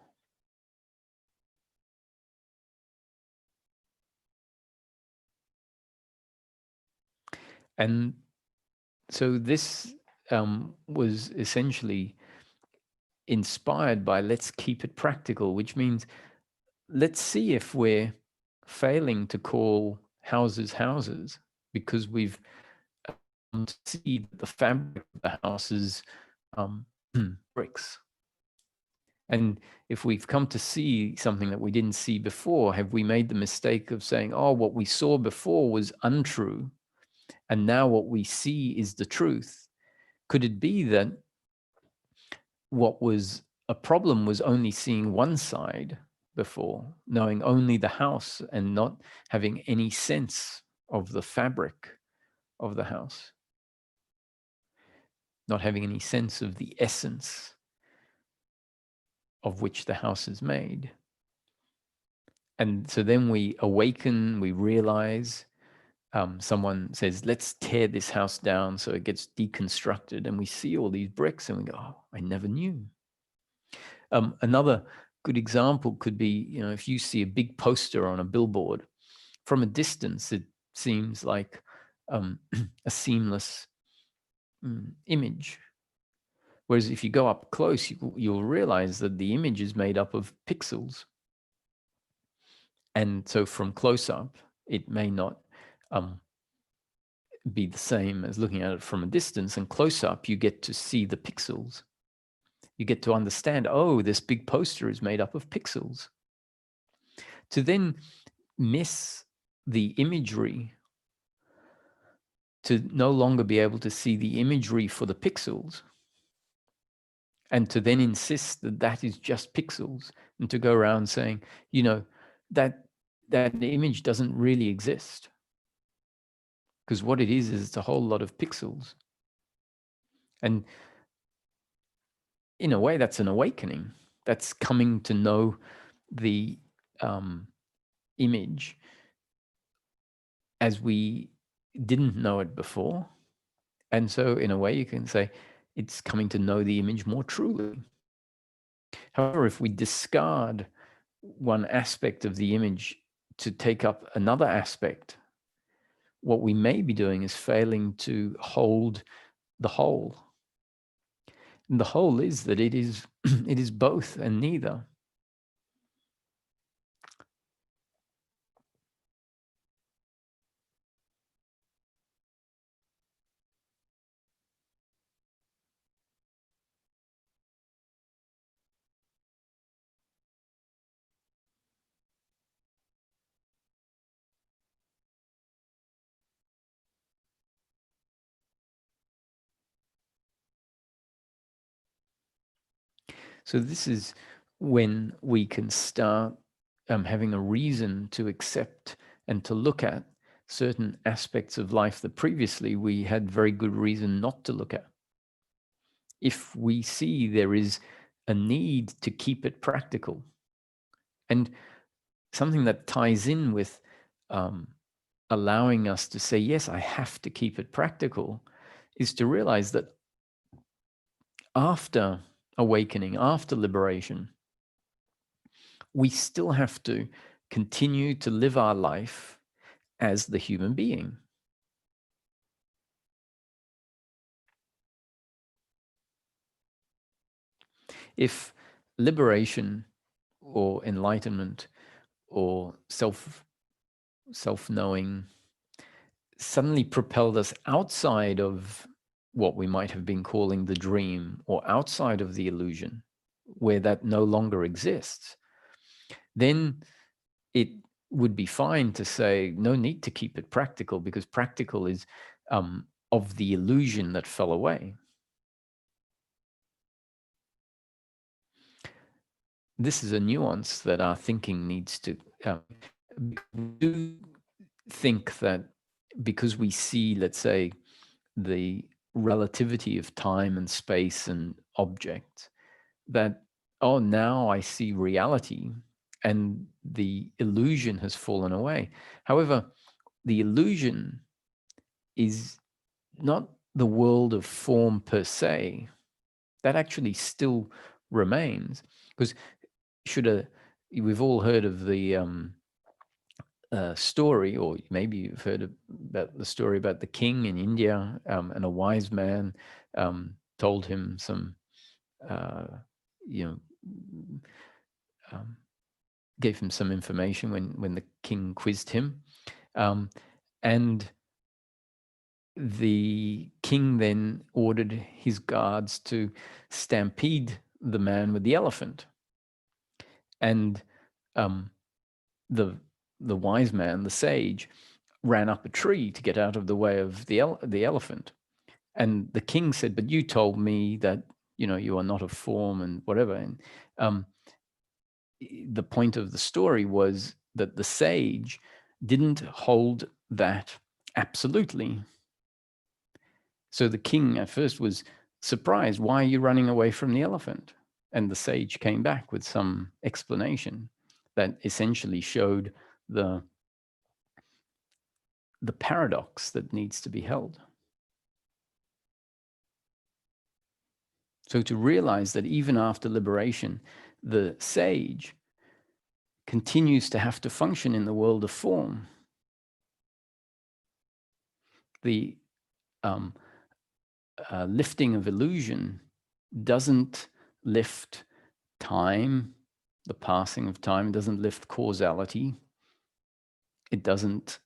And so this was essentially inspired by let's keep it practical, which means let's see if we're failing to call houses houses because we've see the fabric of the house is bricks. And if we've come to see something that we didn't see before, have we made the mistake of saying, oh, what we saw before was untrue, and now what we see is the truth? Could it be that what was a problem was only seeing one side before, knowing only the house and not having any sense of the fabric of the house, not having any sense of the essence of which the house is made? And so then we awaken, we realize, someone says, let's tear this house down so it gets deconstructed, and we see all these bricks and we go, oh, I never knew. Another good example could be, if you see a big poster on a billboard, from a distance, it seems like a seamless image. Whereas if you go up close, you'll realize that the image is made up of pixels. And so from close up, it may not be the same as looking at it from a distance, and close up, you get to see the pixels. You get to understand, oh, this big poster is made up of pixels. To then miss the imagery, to no longer be able to see the imagery for the pixels, and to then insist that that is just pixels, and to go around saying, you know, that image doesn't really exist, because what it is it's a whole lot of pixels. And in a way, that's an awakening. That's coming to know the image as we didn't know it before. And so in a way you can say it's coming to know the image more truly. However, if we discard one aspect of the image to take up another aspect, what we may be doing is failing to hold the whole. And the whole is that it is it is both and neither. So this is when we can start having a reason to accept and to look at certain aspects of life that previously we had very good reason not to look at. If we see there is a need to keep it practical, and something that ties in with allowing us to say, yes, I have to keep it practical, is to realize that after awakening, after liberation, we still have to continue to live our life as the human being. If liberation or enlightenment or self-knowing suddenly propelled us outside of what we might have been calling the dream, or outside of the illusion, where that no longer exists, then it would be fine to say no need to keep it practical, because practical is of the illusion that fell away. This is a nuance that our thinking needs to we do think that because we see, let's say, the relativity of time and space and objects, that, oh, now I see reality and the illusion has fallen away. However, the illusion is not the world of form per se. That actually still remains, because we've all heard of the story, or maybe you've heard about the story about the king in India, and a wise man told him some, you know, gave him some information when the king quizzed him, and the king then ordered his guards to stampede the man with the elephant, and the wise man, the sage, ran up a tree to get out of the way of the elephant. And the king said, "But you told me that you are not a form and whatever." And the point of the story was that the sage didn't hold that absolutely. So the king at first was surprised. Why are you running away from the elephant? And the sage came back with some explanation that essentially showed the paradox that needs to be held. So to realize that even after liberation, the sage continues to have to function in the world of form. The lifting of illusion doesn't lift time, the passing of time. It doesn't lift causality. It doesn't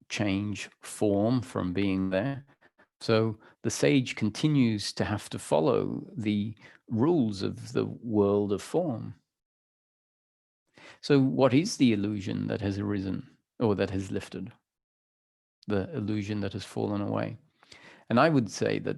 change form from being there. So the sage continues to have to follow the rules of the world of form. So what is the illusion that has arisen, or that has lifted? The illusion that has fallen away. And I would say that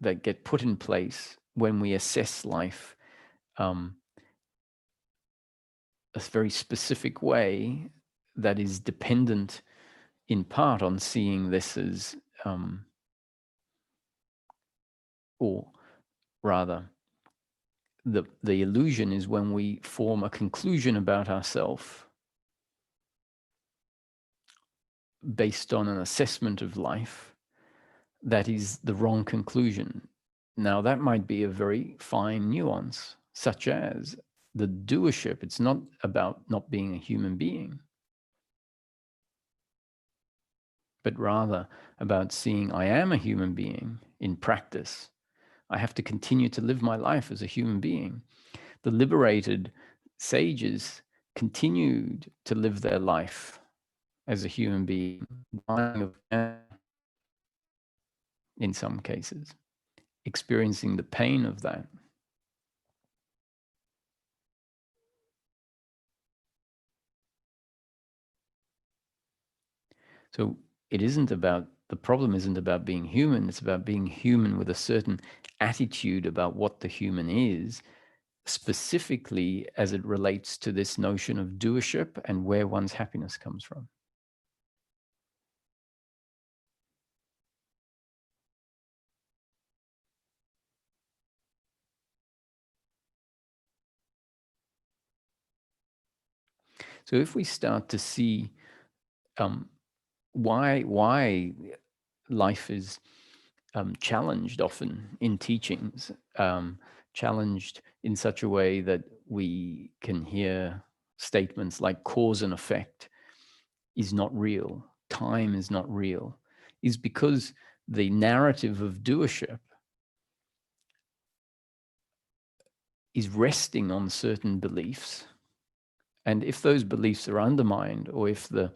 that get put in place when we assess life a very specific way that is dependent in part on seeing this as, or rather, the illusion is when we form a conclusion about ourselves based on an assessment of life that is the wrong conclusion. Now, that might be a very fine nuance, such as the doership. It's not about not being a human being, but rather about seeing I am a human being in practice. I have to continue to live my life as a human being. The liberated sages continued to live their life as a human being, dying of cancer in some cases, experiencing the pain of that. So the problem isn't about being human, it's about being human with a certain attitude about what the human is, specifically as it relates to this notion of doership and where one's happiness comes from. So if we start to see why life is challenged often in teachings, challenged in such a way that we can hear statements like cause and effect is not real, time is not real, is because the narrative of doership is resting on certain beliefs. And if those beliefs are undermined, or if the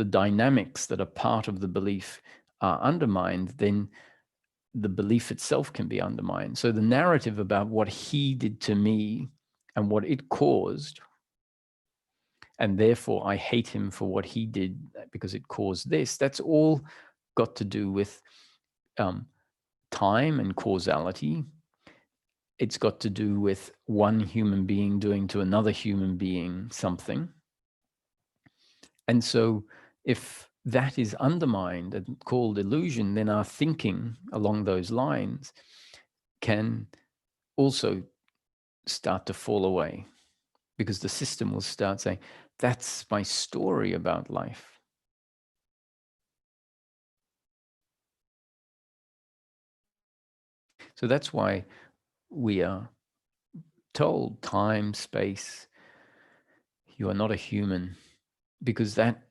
dynamics that are part of the belief are undermined, then the belief itself can be undermined. So the narrative about what he did to me and what it caused, and therefore I hate him for what he did because it caused this, that's all got to do with time and causality. It's got to do with one human being doing to another human being something. And so if that is undermined and called illusion, then our thinking along those lines can also start to fall away, because the system will start saying, that's my story about life. So that's why we are told time, space, you are not a human, because that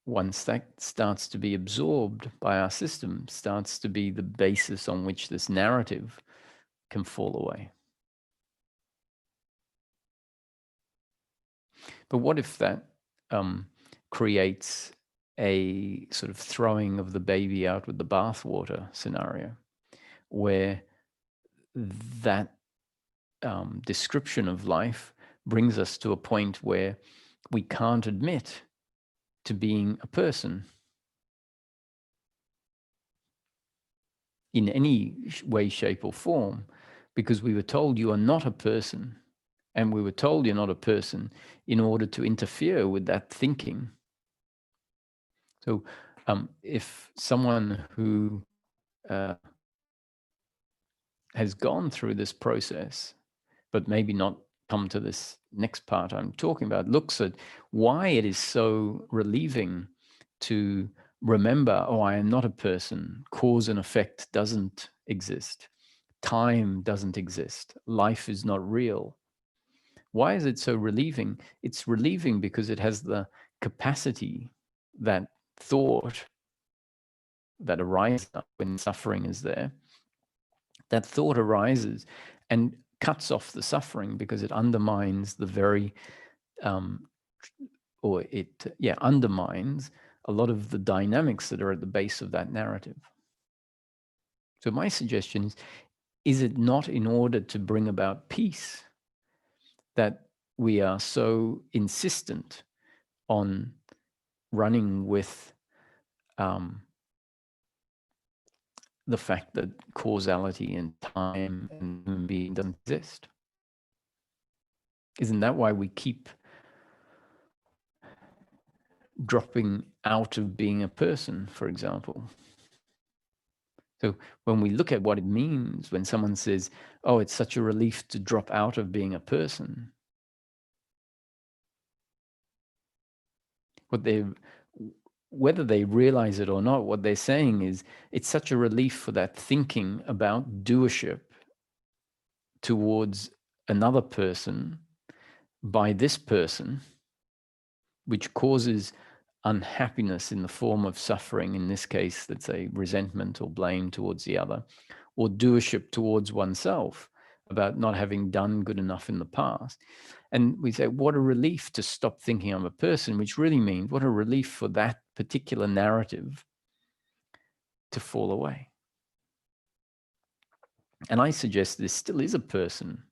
once that starts to be absorbed by our system, starts to be the basis on which this narrative can fall away. But what if that creates a sort of throwing of the baby out with the bathwater scenario, where that description of life brings us to a point where we can't admit to being a person in any way, shape, or form, because we were told you are not a person. And we were told you're not a person in order to interfere with that thinking. So if someone who has gone through this process, but maybe not come to this next part I'm talking about, looks at why it is so relieving to remember, oh, I am not a person, cause and effect doesn't exist, time doesn't exist, life is not real. Why is it so relieving? It's relieving because it has the capacity, that thought that arises when suffering is there, that thought arises and cuts off the suffering, because it undermines the very, undermines a lot of the dynamics that are at the base of that narrative. So my suggestion is it not in order to bring about peace that we are so insistent on running with the fact that causality and time and human being doesn't exist. Isn't that why we keep dropping out of being a person, for example? So when we look at what it means when someone says, oh, it's such a relief to drop out of being a person, whether they realize it or not, what they're saying is it's such a relief for that thinking about doership towards another person by this person, which causes unhappiness in the form of suffering, in this case, let's say resentment or blame towards the other, or doership towards oneself about not having done good enough in the past. And we say, what a relief to stop thinking I'm a person, which really means what a relief for that particular narrative to fall away. And I suggest this still is a person.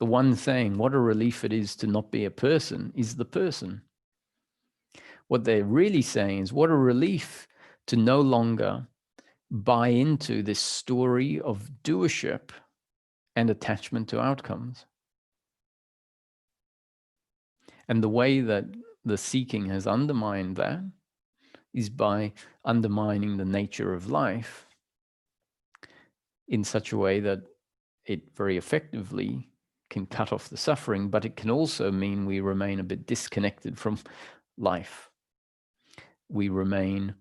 The one saying, what a relief it is to not be a person, is the person. What they're really saying is, what a relief to no longer buy into this story of doership and attachment to outcomes. And the way that the seeking has undermined that is by undermining the nature of life in such a way that it very effectively can cut off the suffering, but it can also mean we remain a bit disconnected from life. We remain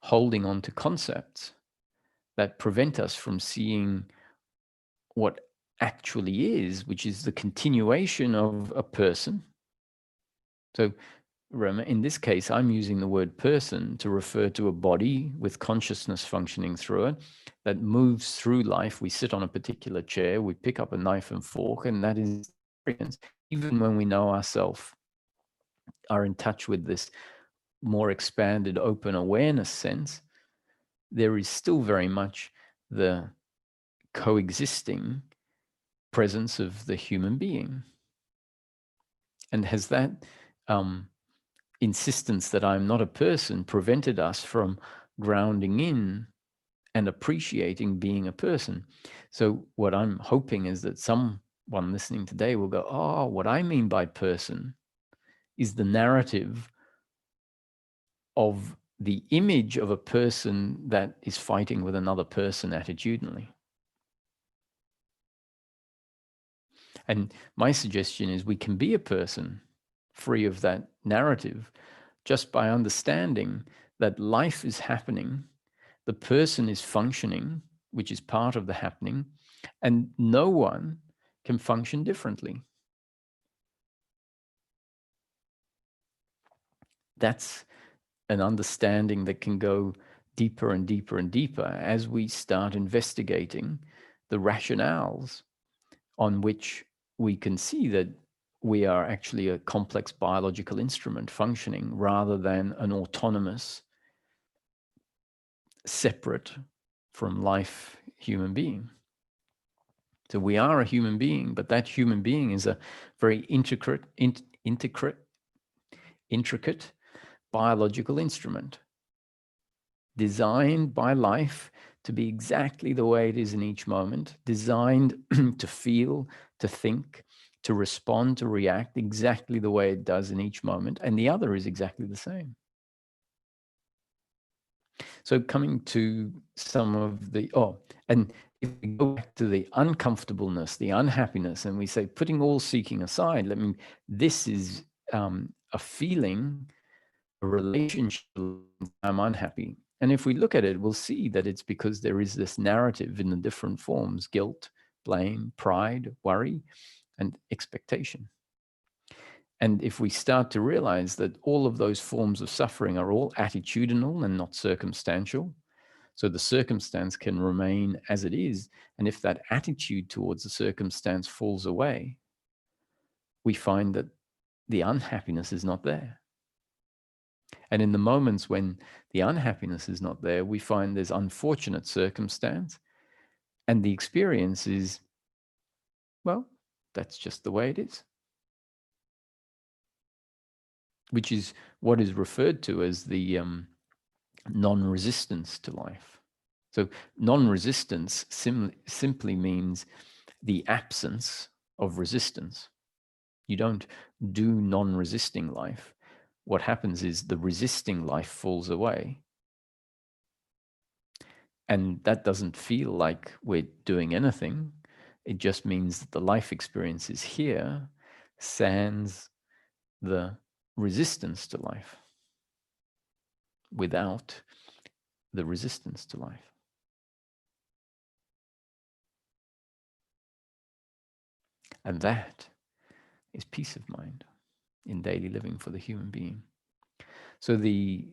holding on to concepts that prevent us from seeing what actually is, which is the continuation of a person. So in this case, I'm using the word person to refer to a body with consciousness functioning through it that moves through life. We sit on a particular chair, we pick up a knife and fork, and that is experience. Even when we know ourselves, are in touch with this more expanded open awareness sense, there is still very much the coexisting presence of the human being. And has that insistence that I'm not a person prevented us from grounding in and appreciating being a person? So what I'm hoping is that someone listening today will go, oh, what I mean by person is the narrative of the image of a person that is fighting with another person attitudinally. And my suggestion is we can be a person free of that narrative just by understanding that life is happening, the person is functioning, which is part of the happening, and no one can function differently. That's an understanding that can go deeper and deeper and deeper as we start investigating the rationales on which we can see that we are actually a complex biological instrument functioning rather than an autonomous, separate from life human being. So we are a human being, but that human being is a very intricate biological instrument designed by life to be exactly the way it is in each moment, designed to feel, to think, to respond, to react exactly the way it does in each moment. And the other is exactly the same. So coming to some of the, and if we go back to the uncomfortableness, the unhappiness, and we say, putting all seeking aside, this is a feeling, a relationship, I'm unhappy. And if we look at it, we'll see that it's because there is this narrative in the different forms: guilt, blame, pride, worry, and expectation. And if we start to realize that all of those forms of suffering are all attitudinal and not circumstantial, so the circumstance can remain as it is, and if that attitude towards the circumstance falls away, we find that the unhappiness is not there. And in the moments when the unhappiness is not there, we find there's unfortunate circumstance, and the experience is, well, that's just the way it is. Which is what is referred to as the non-resistance to life. So non-resistance simply means the absence of resistance. You don't do non-resisting life. What happens is the resisting life falls away. And that doesn't feel like we're doing anything. It just means that the life experience is here, sans the resistance to life, without the resistance to life. And that is peace of mind in daily living for the human being. So the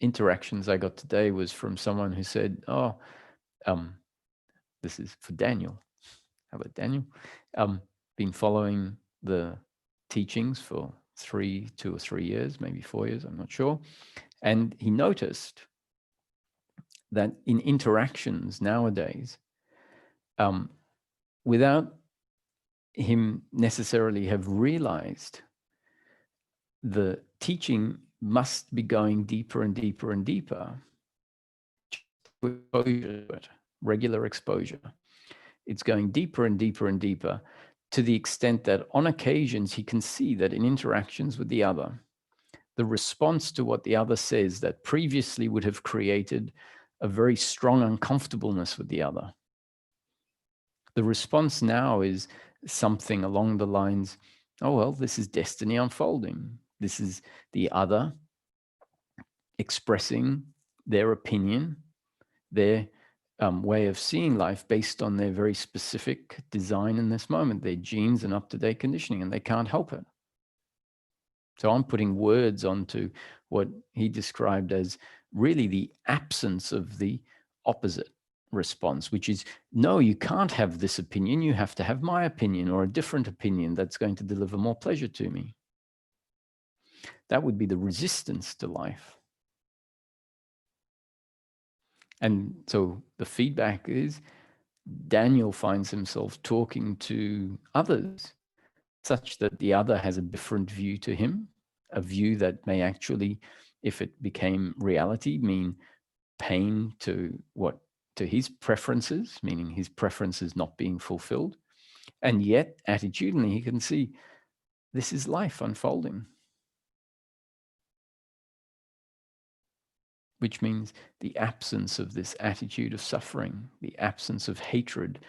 interactions I got today was from someone who said, this is for Daniel. How about Daniel? Been following the teachings for 2 or 3 years, maybe 4 years, I'm not sure. And he noticed that in interactions nowadays, without him necessarily have realized, the teaching must be going deeper and deeper and deeper. Regular exposure. It's going deeper and deeper and deeper, to the extent that on occasions he can see that in interactions with the other, the response to what the other says that previously would have created a very strong uncomfortableness with the other, the response now is something along the lines, oh, well, this is destiny unfolding. This is the other expressing their opinion, their way of seeing life based on their very specific design in this moment, their genes and up-to-date conditioning, and they can't help it. So I'm putting words onto what he described as really the absence of the opposite response, which is, no, you can't have this opinion. You have to have my opinion or a different opinion that's going to deliver more pleasure to me. That would be the resistance to life. And so the feedback is Daniel finds himself talking to others such that the other has a different view to him, a view that may actually, if it became reality, mean pain to his preferences, meaning his preferences not being fulfilled. And yet, attitudinally, he can see this is life unfolding, which means the absence of this attitude of suffering, the absence of hatred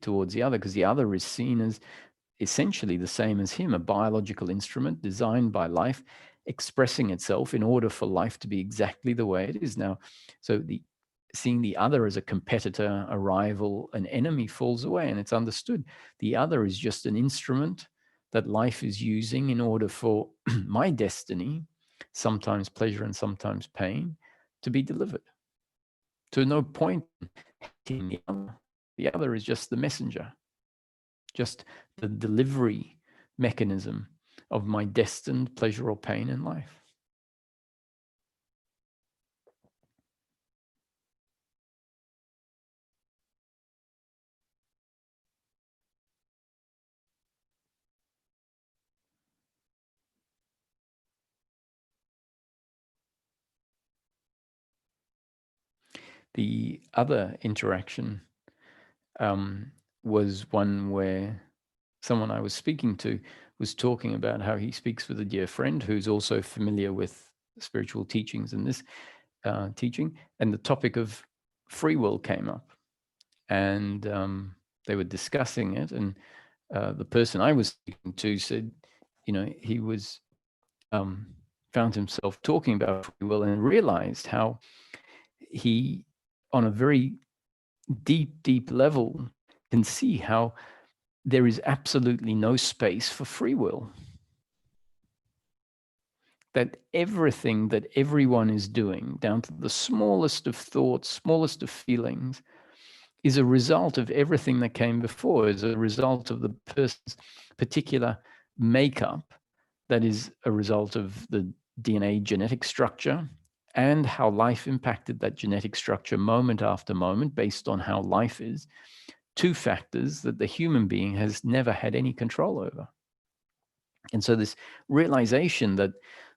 towards the other, because the other is seen as essentially the same as him, a biological instrument designed by life, expressing itself in order for life to be exactly the way it is now. So seeing the other as a competitor, a rival, an enemy falls away, and it's understood the other is just an instrument that life is using in order for my destiny, sometimes pleasure and sometimes pain, to be delivered. To no point in the other. The other is just the messenger, just the delivery mechanism of my destined pleasure or pain in life. The other interaction was one where someone I was speaking to was talking about how he speaks with a dear friend who's also familiar with spiritual teachings in this teaching, and the topic of free will came up, and they were discussing it, and the person I was speaking to said, he was found himself talking about free will and realized how he, on a very deep level, can see how there is absolutely no space for free will. That everything that everyone is doing, down to the smallest of thoughts, smallest of feelings, is a result of everything that came before, is a result of the person's particular makeup, that is a result of the DNA genetic structure and how life impacted that genetic structure moment after moment based on how life is. Two factors that the human being has never had any control over. And so this realization that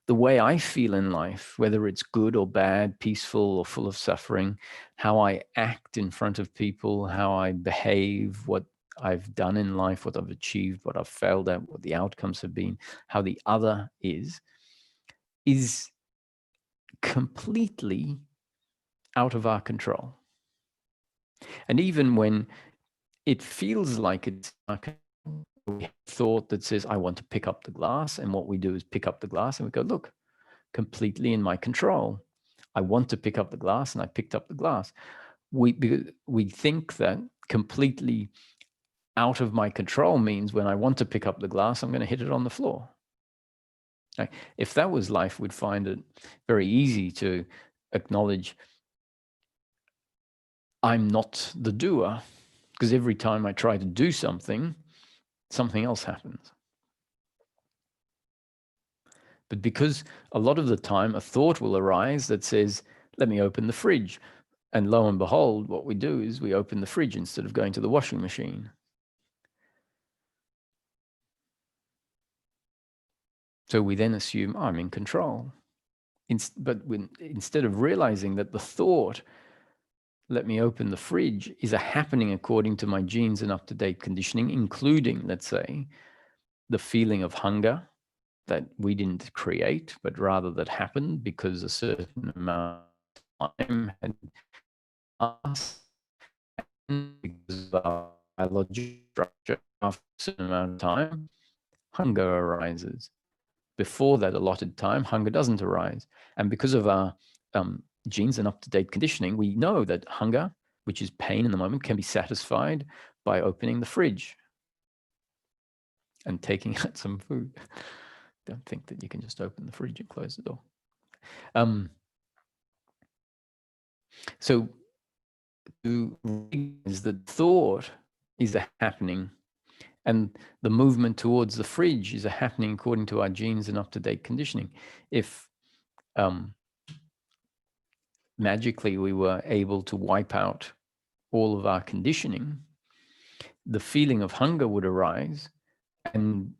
the way I feel in life, whether it's good or bad, peaceful or full of suffering, how I act in front of people, how I behave, what I've done in life, what I've achieved, what I've failed at, what the outcomes have been, how the other is completely out of our control. And even when it feels like it's our control, we have thought that says, I want to pick up the glass. And what we do is pick up the glass and we go, look, completely in my control. I want to pick up the glass and I picked up the glass. We think that completely out of my control means when I want to pick up the glass, I'm going to hit it on the floor. Right? If that was life, we'd find it very easy to acknowledge I'm not the doer, because every time I try to do something, something else happens. But because a lot of the time a thought will arise that says, let me open the fridge. And lo and behold, what we do is we open the fridge instead of going to the washing machine. So we then assume, oh, I'm in control. But instead of realizing that the thought, let me open the fridge, is a happening according to my genes and up-to-date conditioning, including, let's say, the feeling of hunger that we didn't create, but rather that happened because a certain amount of time had passed, because of our biological structure, after a certain amount of time, hunger arises. Before that allotted time, hunger doesn't arise. And because of our genes and up-to-date conditioning, we know that hunger, which is pain in the moment, can be satisfied by opening the fridge and taking out some food. Don't think that you can just open the fridge and close the door. So to recognize that thought is a happening, and the movement towards the fridge is a happening according to our genes and up-to-date conditioning. If magically we were able to wipe out all of our conditioning, the feeling of hunger would arise, and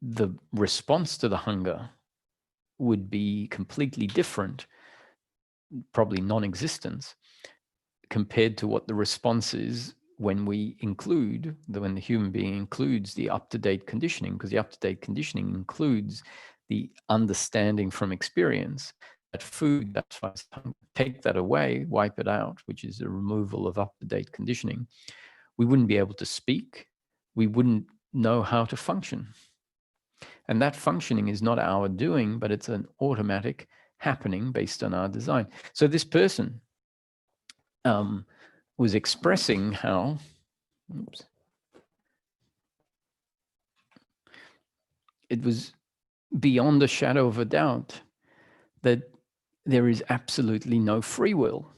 the response to the hunger would be completely different, probably non-existence, compared to what the response is when we include, when the human being includes the up-to-date conditioning, because the up-to-date conditioning includes the understanding from experience that food, that's why take that away, wipe it out, which is a removal of up-to-date conditioning, we wouldn't be able to speak, we wouldn't know how to function. And that functioning is not our doing, but it's an automatic happening based on our design. So this person was expressing how, it was beyond a shadow of a doubt that there is absolutely no free will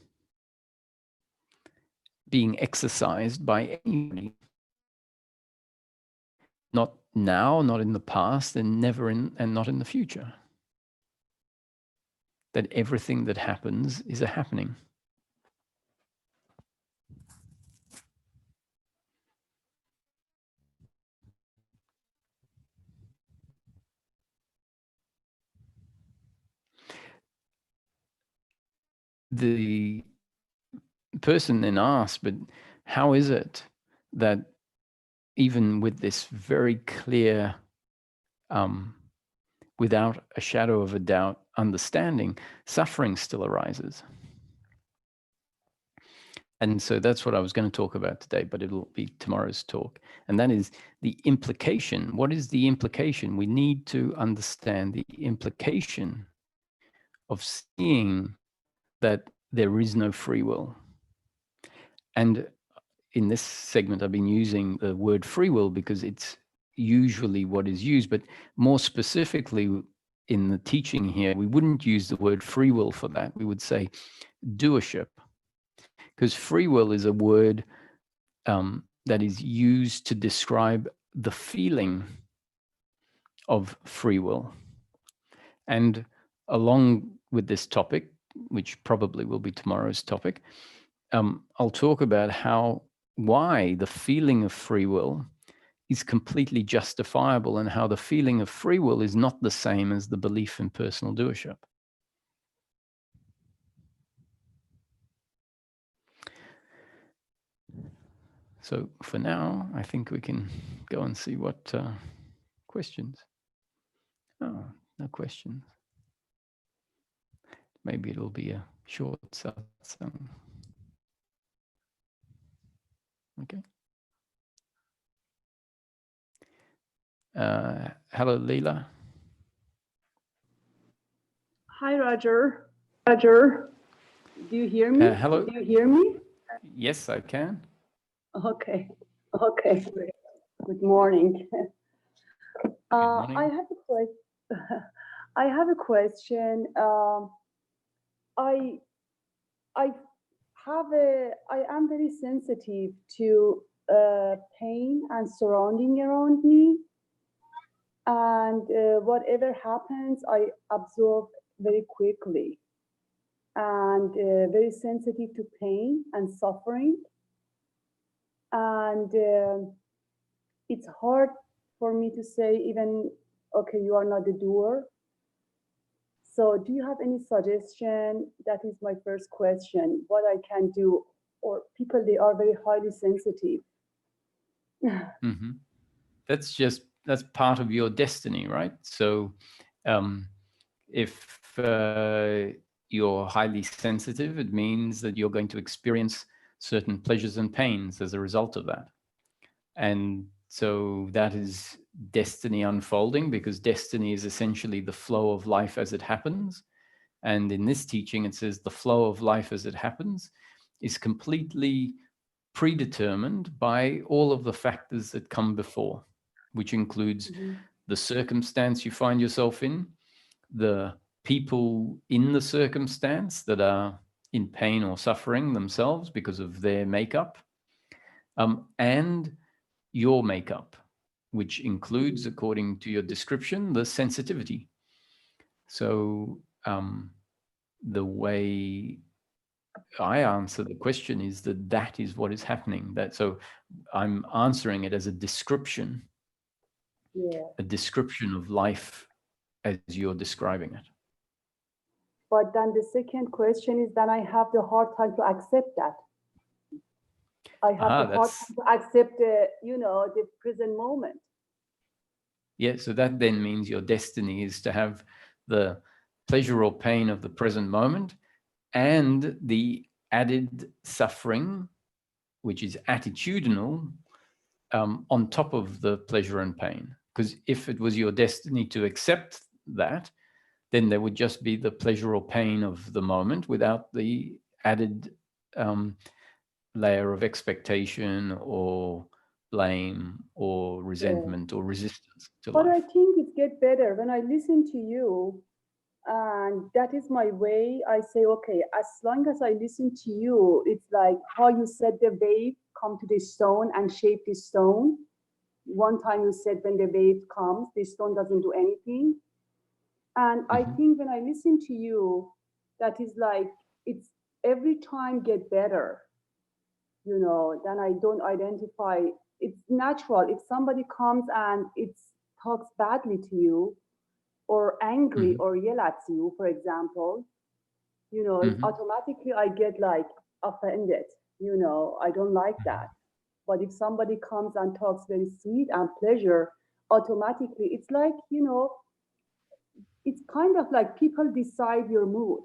being exercised by anybody. Not now, not in the past, and not in the future. That everything that happens is a happening. The person then asked, but how is it that even with this very clear, without a shadow of a doubt understanding, suffering still arises? And so that's what I was going to talk about today, but it'll be tomorrow's talk. And that is the implication. What is the implication? We need to understand the implication of seeing that there is no free will. And in this segment, I've been using the word free will because it's usually what is used, but more specifically in the teaching here, we wouldn't use the word free will for that. We would say doership, because free will is a word that is used to describe the feeling of free will. And along with this topic, which probably will be tomorrow's topic, I'll talk about why the feeling of free will is completely justifiable, and how the feeling of free will is not the same as the belief in personal doership. So for now, I think we can go and see what questions. Oh, no questions. Maybe it'll be a short satsang. Okay. Hello, Leela. Hi, Roger. Roger, do you hear me? Hello. Do you hear me? Yes, I can. Okay. Okay. Good morning. Good morning. I have a I have a question. I am very sensitive to pain and surrounding around me, and whatever happens, I absorb very quickly, and very sensitive to pain and suffering, and it's hard for me to say even, okay, you are not a doer. So do you have any suggestion? That is my first question, what I can do, or people, they are very highly sensitive. Mm-hmm. That's part of your destiny, right? So if you're highly sensitive, it means that you're going to experience certain pleasures and pains as a result of that. And so that is destiny unfolding, because destiny is essentially the flow of life as it happens. And in this teaching, it says the flow of life as it happens is completely predetermined by all of the factors that come before, which includes the circumstance you find yourself in, the people in the circumstance that are in pain or suffering themselves because of their makeup, and your makeup, which includes, according to your description, the sensitivity. So the way I answer the question is that is what is happening. So I'm answering it as a description, a description of life as you're describing it. But then the second question is, then I have the hard time to accept that. I have the hard time to accept the present moment. Yeah, so that then means your destiny is to have the pleasure or pain of the present moment and the added suffering, which is attitudinal, on top of the pleasure and pain. Because if it was your destiny to accept that, then there would just be the pleasure or pain of the moment without the added layer of expectation or blame or resentment or resistance to life. But I think it gets better when I listen to you, and that is my way. I say, okay, as long as I listen to you, it's like how you said the wave come to the stone and shape the stone. One time you said when the wave comes, the stone doesn't do anything. And I think when I listen to you, that is like, it's every time get better, then I don't identify. It's natural. If somebody comes and it talks badly to you or angry or yell at you, for example, automatically I get like offended, I don't like that. But if somebody comes and talks very sweet and pleasure, automatically it's like, it's kind of like people decide your mood.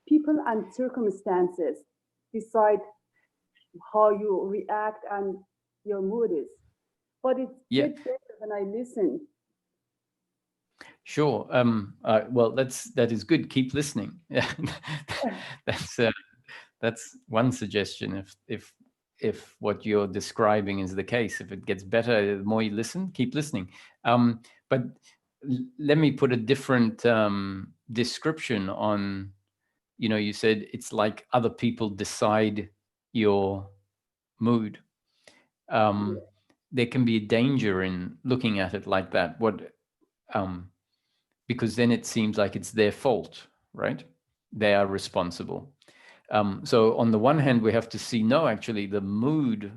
People and circumstances decide how you react and your mood is. But it gets better when I listen. Sure. Well, that is good. Keep listening. That's one suggestion. If what you're describing is the case, if it gets better, the more you listen, keep listening. But let me put a different description on. You said it's like other people decide your mood. There can be a danger in looking at it like that. Because then it seems like it's their fault, right? They are responsible. So on the one hand, we have to see, no, actually the mood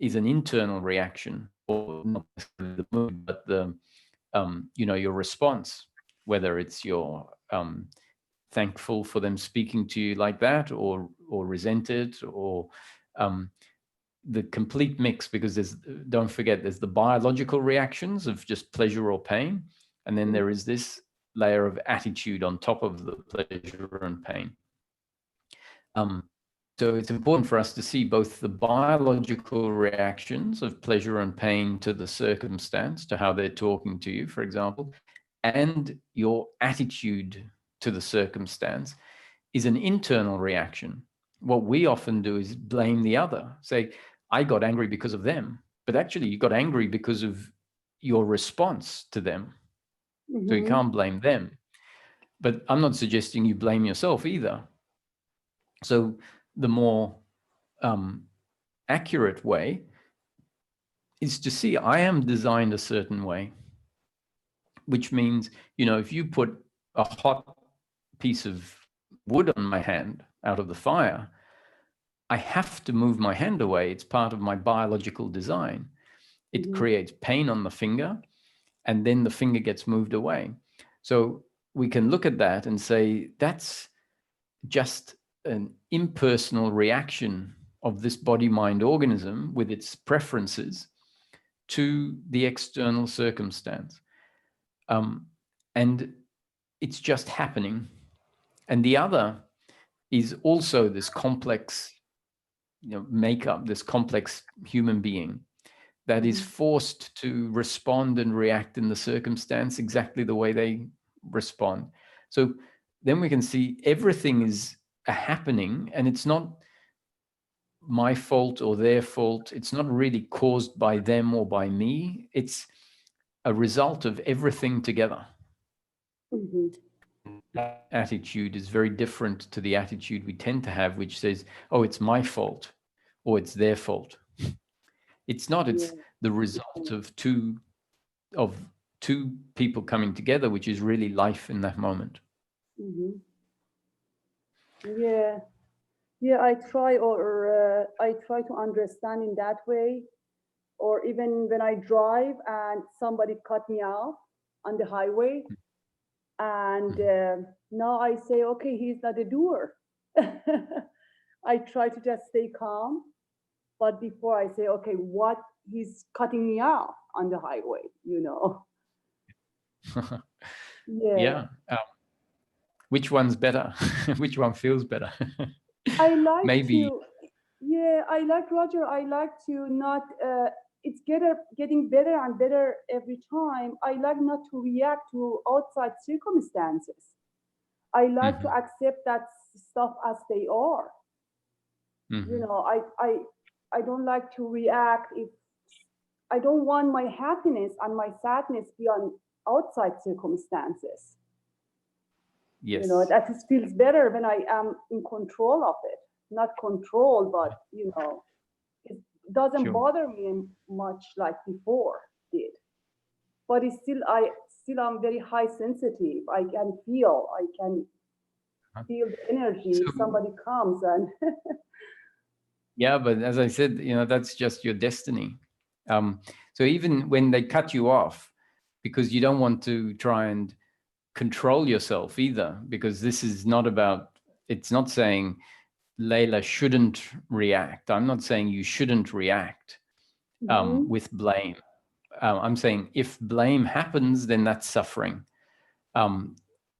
is an internal reaction, or not necessarily the mood, but the your response, whether it's your thankful for them speaking to you like that, or resented, or the complete mix. Because don't forget, there's the biological reactions of just pleasure or pain, and then there is this layer of attitude on top of the pleasure and pain. So it's important for us to see both the biological reactions of pleasure and pain to the circumstance, to how they're talking to you, for example, and your attitude to the circumstance is an internal reaction. What we often do is blame the other, say, I got angry because of them, but actually you got angry because of your response to them. So you can't blame them. But I'm not suggesting you blame yourself either. So the more accurate way is to see, I am designed a certain way, which means, if you put a hot piece of wood on my hand out of the fire, I have to move my hand away. It's part of my biological design. It creates pain on the finger, and then the finger gets moved away. So we can look at that and say, that's just an impersonal reaction of this body-mind organism with its preferences to the external circumstance. And it's just happening. And the other is also this complex makeup, this complex human being that is forced to respond and react in the circumstance exactly the way they respond. So then we can see everything is a happening, and it's not my fault or their fault. It's not really caused by them or by me. It's a result of everything together. That attitude is very different to the attitude we tend to have, which says, oh, it's my fault or it's their fault. It's not. It's the result of two people coming together, which is really life in that moment. I try to understand in that way. Or even when I drive and somebody cut me off on the highway, and now I say, okay, he's not a doer. I try to just stay calm, but before I say, okay, what, he's cutting me off on the highway, Yeah. Which one's better? Which one feels better? I like Maybe. I like, Roger, I like to not, it's getting better and better every time. I like not to react to outside circumstances. I like to accept that stuff as they are. I don't like to react. If I don't want my happiness and my sadness be on outside circumstances. Yes. That feels better when I am in control of it. Not control, but it doesn't bother me much like before did. But it's still I'm very high sensitive. I can feel the energy. So, somebody comes and yeah, but as I said, that's just your destiny. So even when they cut you off, because you don't want to try and control yourself either, because this is not about, it's not saying Layla shouldn't react. I'm not saying you shouldn't react with blame. I'm saying if blame happens, then that's suffering,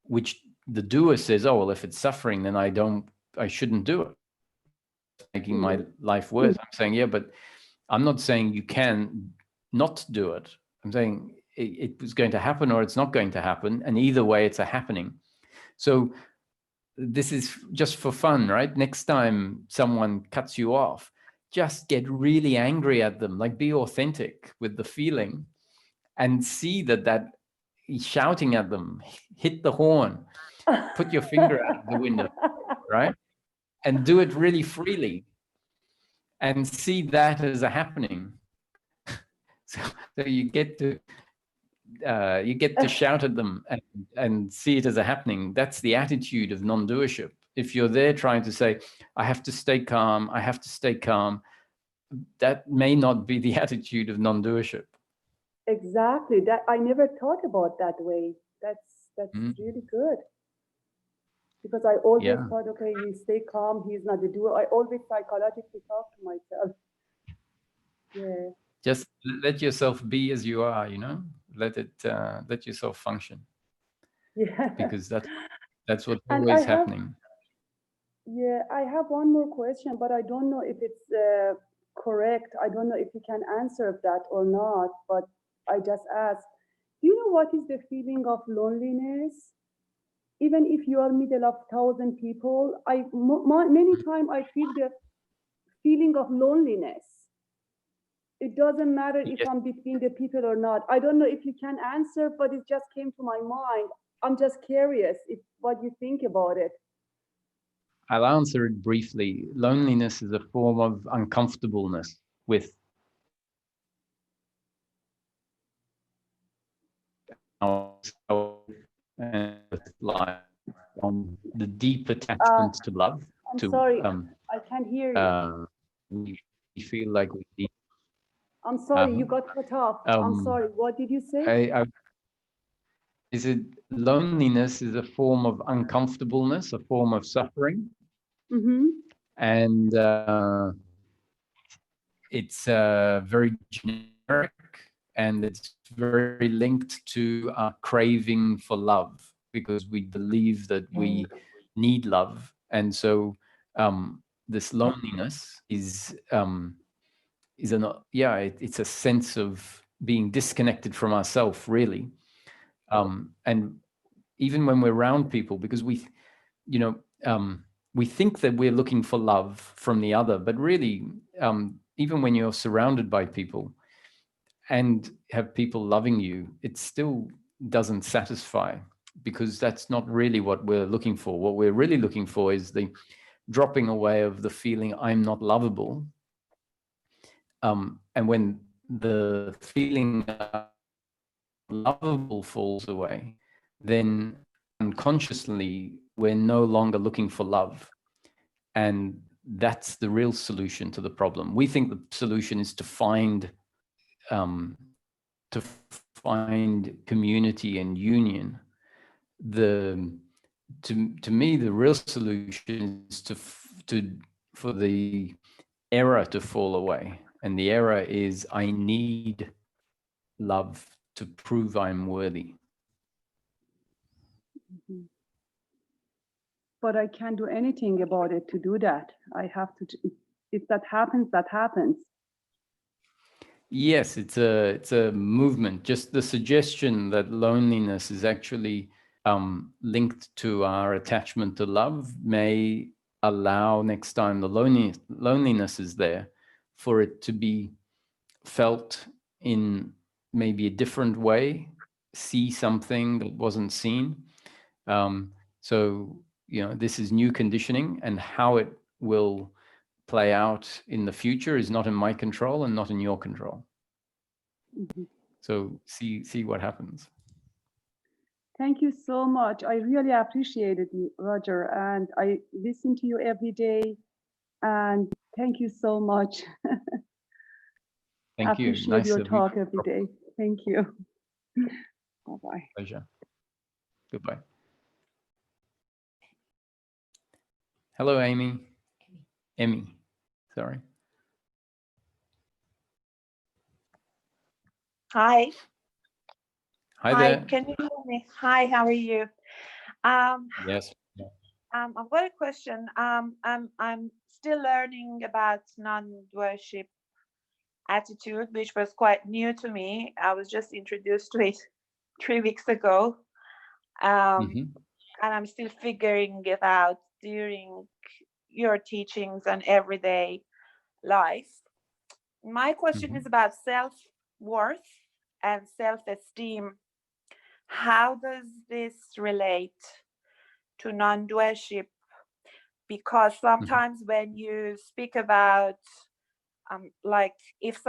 which the doer says, oh, well, if it's suffering, then I shouldn't do it. Making my life worse. I'm saying, yeah, but I'm not saying you can not do it. I'm saying it was going to happen or it's not going to happen. And either way, it's a happening. So this is just for fun, right? Next time someone cuts you off, just get really angry at them, like be authentic with the feeling and see that shouting at them, hit the horn, put your finger out the window, right? And do it really freely and see that as a happening. So you get to shout at them and see it as a happening. That's the attitude of non-doership. If you're there trying to say, I have to stay calm, that may not be the attitude of non-doership. Exactly. That I never thought about that way. That's really good. Because I always thought, okay, you stay calm, he's not the doer. I always psychologically talk to myself. Yeah. Just let yourself be as you are, you know, let yourself function. Yeah. Because that's what's And always happening. Yeah, I have one more question, but I don't know if it's correct. I don't know if you can answer that or not, but I just ask, do you know what is the feeling of loneliness? Even if you are middle of 1,000 people, many times I feel the feeling of loneliness. It doesn't matter if I'm between the people or not. I don't know if you can answer, but it just came to my mind. I'm just curious what you think about it. I'll answer it briefly. Loneliness is a form of uncomfortableness with ourselves and with life, the deep attachment to love. I'm sorry, I can't hear you. We feel like we need. I'm sorry, you got cut off. I'm sorry. What did you say? Loneliness is a form of uncomfortableness, a form of suffering, and it's very generic, and it's very linked to our craving for love, because we believe that we need love, and so this loneliness is it's a sense of being disconnected from ourselves, really. And even when we're around people, because we think that we're looking for love from the other, but really, even when you're surrounded by people and have people loving you, it still doesn't satisfy, because that's not really what we're looking for. What we're really looking for is the dropping away of the feeling I'm not lovable. And when the feeling lovable falls away, then unconsciously we're no longer looking for love. And that's the real solution to the problem. We think the solution is to find community and union. To me, the real solution is for the error to fall away. And the error is, I need love to prove I'm worthy. But I can't do anything about it to do that. I have to, if that happens, that happens. Yes, it's a movement. Just the suggestion that loneliness is actually linked to our attachment to love may allow, next time the loneliness is there, for it to be felt in maybe a different way, see something that wasn't seen. So, this is new conditioning, and how it will play out in the future is not in my control and not in your control. So see what happens. Thank you so much. I really appreciate it, Roger, and I listen to you every day. And thank you so much. Thank you. I appreciate your talk every day. Thank you. Bye-bye. Pleasure. Goodbye. Hello, Amy. Emmy. Sorry. Hi. Hi there. Can you hear me? Hi, how are you? Yes. I've got a question. I'm still learning about non-doership attitude, which was quite new to me. I was just introduced to it 3 weeks ago. And I'm still figuring it out during your teachings and everyday life. My question is about self-worth and self-esteem. How does this relate to non-doership? Because sometimes when you speak about like if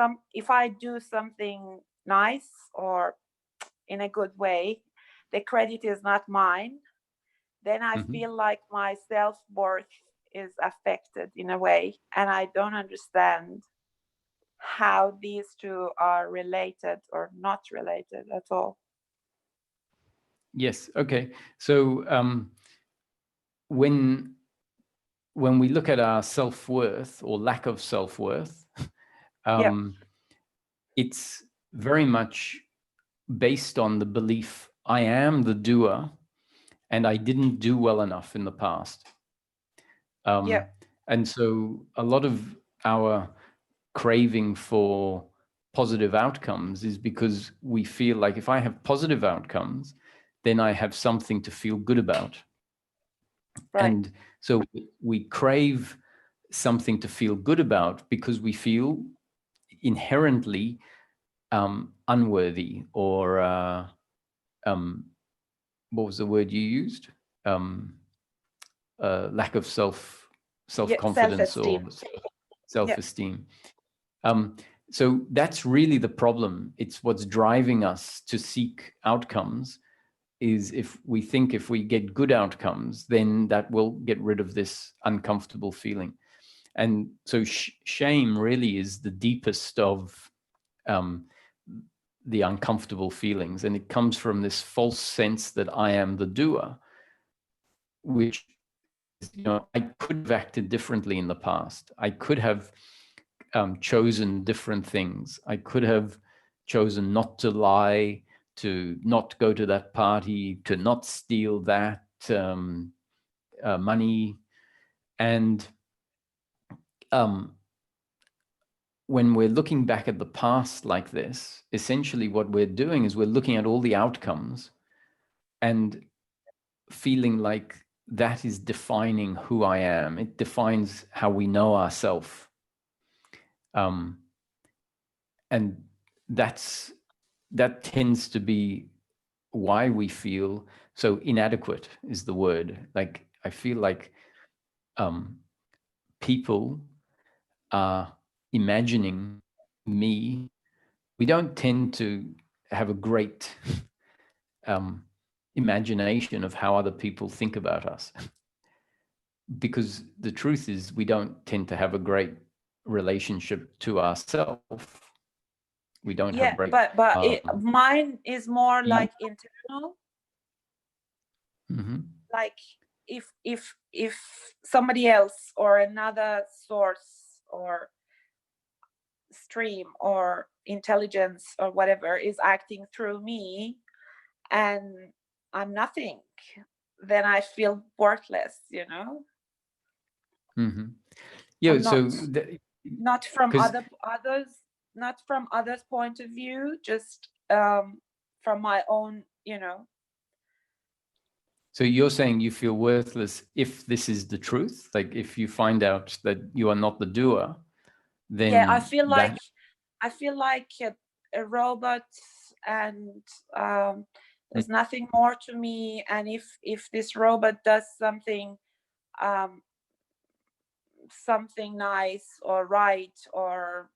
I do something nice or in a good way, the credit is not mine, then I feel like my self-worth is affected in a way, and I don't understand how these two are related or not related at all. Yes. Okay. So when we look at our self-worth or lack of self-worth, it's very much based on the belief I am the doer and I didn't do well enough in the past. And so a lot of our craving for positive outcomes is because we feel like if I have positive outcomes, then I have something to feel good about. Right. And so we crave something to feel good about because we feel inherently unworthy, or what was the word you used? Lack of self-confidence, self-esteem. or self-esteem. So that's really the problem. It's what's driving us to seek outcomes, is if we think if we get good outcomes, then that will get rid of this uncomfortable feeling. And so shame really is the deepest of the uncomfortable feelings. And it comes from this false sense that I am the doer, which, I could have acted differently in the past. I could have chosen different things. I could have chosen not to lie, to not go to that party, to not steal that money. And when we're looking back at the past like this, essentially what we're doing is we're looking at all the outcomes and feeling like that is defining who I am. It defines how we know ourselves. And that tends to be why we feel so inadequate, is the word. Like, I feel like people are imagining me. We don't tend to have a great imagination of how other people think about us. Because the truth is, we don't tend to have a great relationship to ourselves. We don't have great... but mine is more like internal. Like if somebody else or another source or stream or intelligence or whatever is acting through me and I'm nothing, then I feel worthless, Yeah. Not, so not from others' point of view, just from my own, So you're saying you feel worthless if this is the truth? Like, if you find out that you are not the doer, then I feel like a robot, and there's nothing more to me. And if this robot does something nice or right or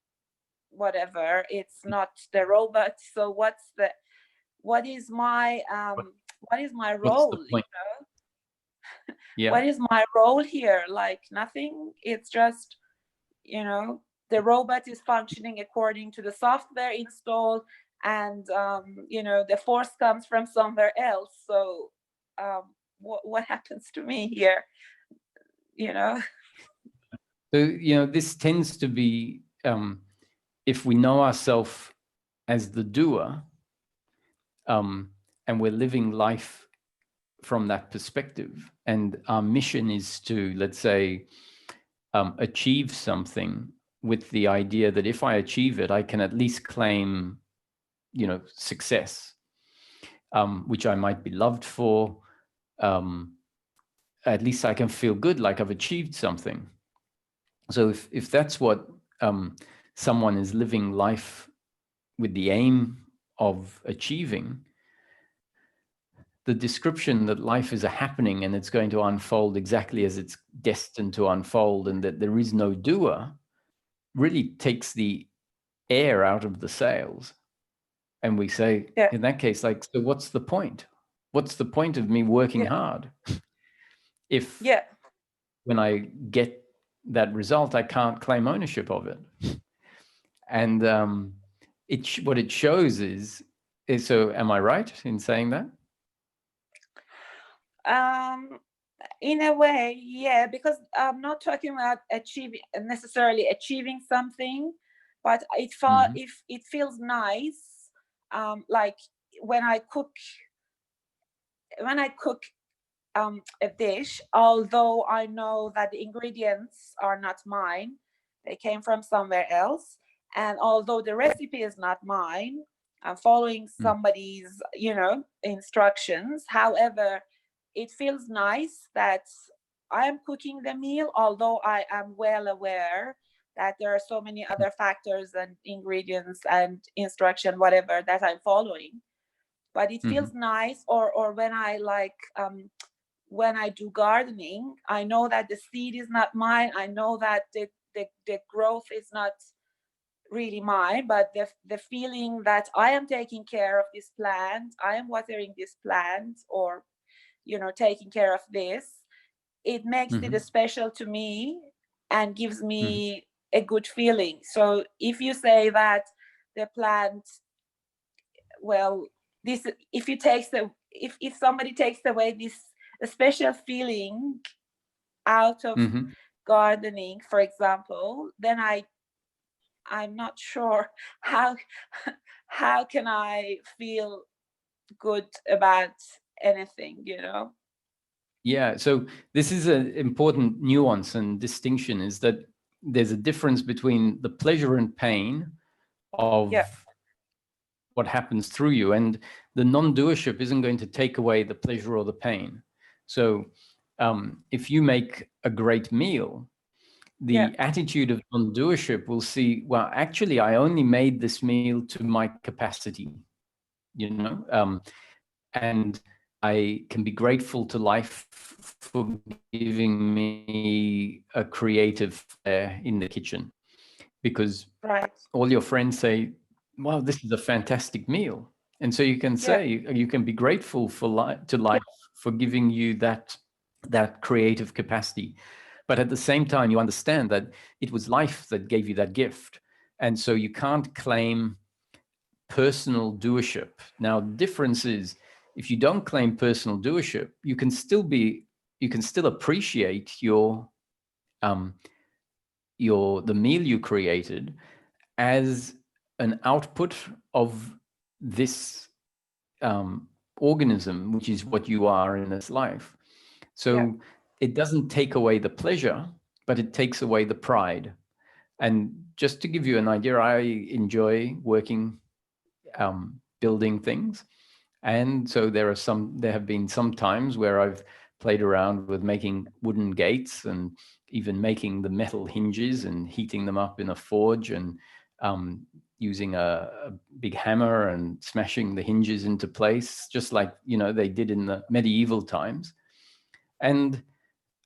whatever, it's not the robot. So what is my role? Yeah. What is my role here? Like, nothing. It's just, the robot is functioning according to the software installed, and the force comes from somewhere else. So what happens to me here? So this tends to be, if we know ourselves as the doer, and we're living life from that perspective, and our mission is to, let's say, achieve something with the idea that if I achieve it, I can at least claim, success, which I might be loved for. At least I can feel good, like I've achieved something. So if that's what someone is living life with the aim of achieving, the description that life is a happening and it's going to unfold exactly as it's destined to unfold, and that there is no doer, really takes the air out of the sails. And we say, in that case, like, so what's the point? What's the point of me working hard if when I get that result, I can't claim ownership of it? And what it shows is so. Am I right in saying that? In a way, yeah, because I'm not talking about necessarily achieving something, but if it feels nice, like when I cook a dish, although I know that the ingredients are not mine, they came from somewhere else, and although the recipe is not mine, I'm following somebody's, instructions. However, it feels nice that I am cooking the meal, although I am well aware that there are so many other factors and ingredients and instruction, whatever, that I'm following. But it feels nice. Or when I when I do gardening, I know that the seed is not mine. I know that the growth is not really mine, but the feeling that I am taking care of this plant, I am watering this plant, or taking care of this, it makes it special to me and gives me a good feeling. So if you say that the plant, well, this, if somebody takes away this special feeling out of gardening, for example, then I'm not sure how can I feel good about anything, Yeah, so this is an important nuance and distinction, is that there's a difference between the pleasure and pain of what happens through you, and the non-doership isn't going to take away the pleasure or the pain. So if you make a great meal, the attitude of non-doership will see, well, actually, I only made this meal to my capacity, and I can be grateful to life for giving me a creative flair in the kitchen, because all your friends say, wow, this is a fantastic meal. And so you can say, you can be grateful to life for giving you that creative capacity. But at the same time, you understand that it was life that gave you that gift. And so you can't claim personal doership. Now, the difference is, if you don't claim personal doership, you can still appreciate the meal you created as an output of this organism, which is what you are in this life. So it doesn't take away the pleasure, but it takes away the pride. And just to give you an idea, I enjoy working, building things. And so there have been some times where I've played around with making wooden gates and even making the metal hinges and heating them up in a forge, and using a big hammer and smashing the hinges into place, just like, they did in the medieval times. And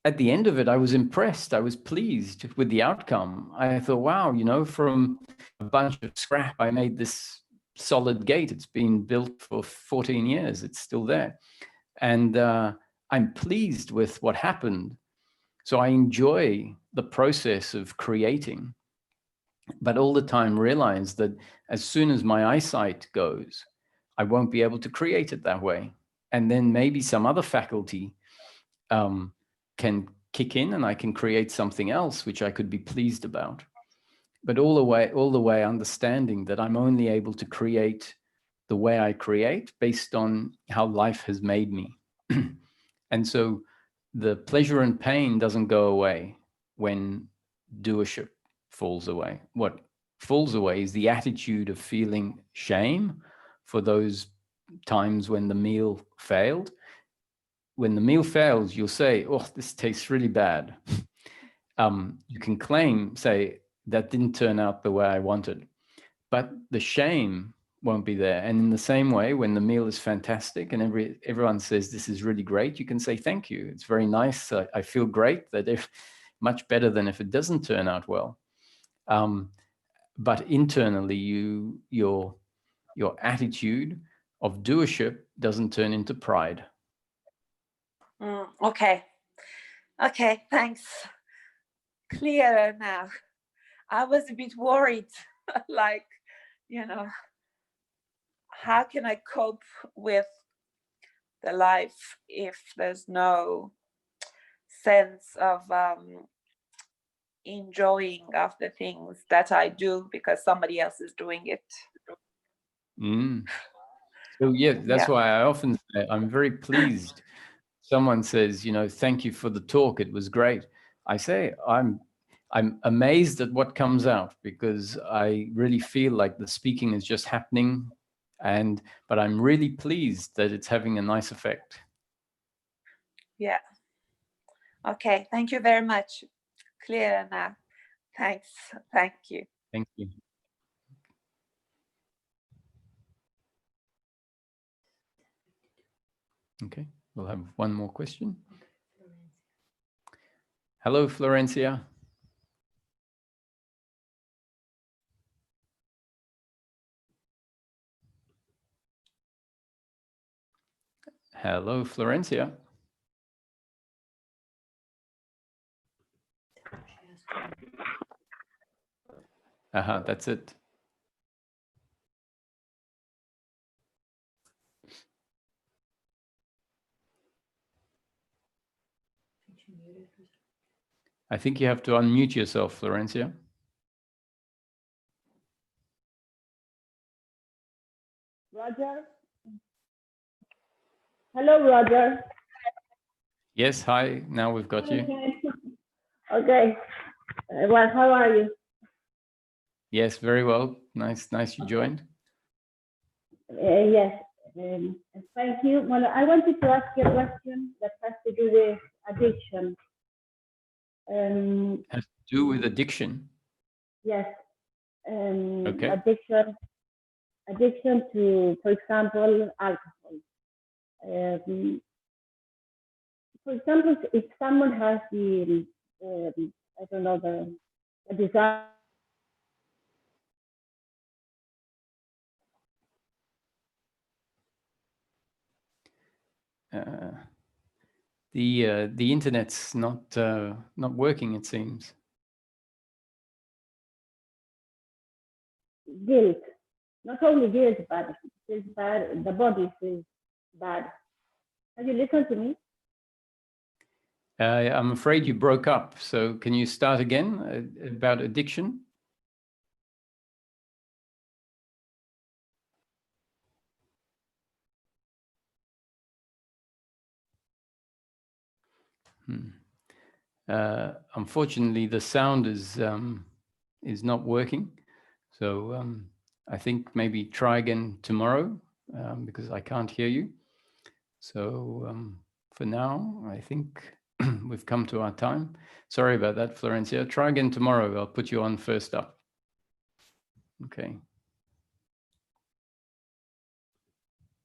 at the end of it, I was impressed. I was pleased with the outcome. I thought, wow, from a bunch of scrap, I made this solid gate. It's been built for 14 years. It's still there. And I'm pleased with what happened. So I enjoy the process of creating, but all the time realize that as soon as my eyesight goes, I won't be able to create it that way. And then maybe some other faculty can kick in, and I can create something else which I could be pleased about. But all the way understanding that I'm only able to create the way I create based on how life has made me. And so the pleasure and pain doesn't go away when doership falls away. What falls away is the attitude of feeling shame for those times when the meal failed. When the meal fails, you'll say, oh, this tastes really bad. You can say, that didn't turn out the way I wanted. But the shame won't be there. And in the same way, when the meal is fantastic and everyone says, this is really great, you can say, thank you. It's very nice. I feel great. Much better than if it doesn't turn out well. But internally, your attitude of doership doesn't turn into pride. Okay, thanks. Clearer now. I was a bit worried Like, you know, how can I cope with the life if there's no sense of enjoying of the things that I do because somebody else is doing it? So yeah, that's Yeah. why I often say I'm very pleased. Someone says, you know, thank you for the talk. It was great. I say I'm amazed at what comes out, because I really feel like the speaking is just happening, but I'm really pleased that it's having a nice effect. Yeah. Okay. Thank you very much. Clear now. Thanks. Thank you. Thank you. Okay, we'll have one more question. Hello, Florencia. Hello, Florencia. That's it. I think you have to unmute yourself, Florencia. Roger? Hello, Roger. Yes, hi. Now we've got you. Okay. Well, how are you? Yes, very well. Nice you joined. Yes. Thank you. Well, I wanted to ask you a question that has to do with addiction. Has to do with addiction? Yes. Okay. Addiction to, for example, alcohol. For example, if someone has the, I don't know, the desire. The internet's not working, it seems. Guilt, not only guilt, but it's bad. The body is bad. Have you listened to me? I'm afraid you broke up. So can you start again about addiction? Unfortunately, the sound is not working. So I think maybe try again tomorrow, because I can't hear you. So for now, I think we've come to our time. Sorry about that, Florencia. Try again tomorrow. I'll put you on first up. Okay.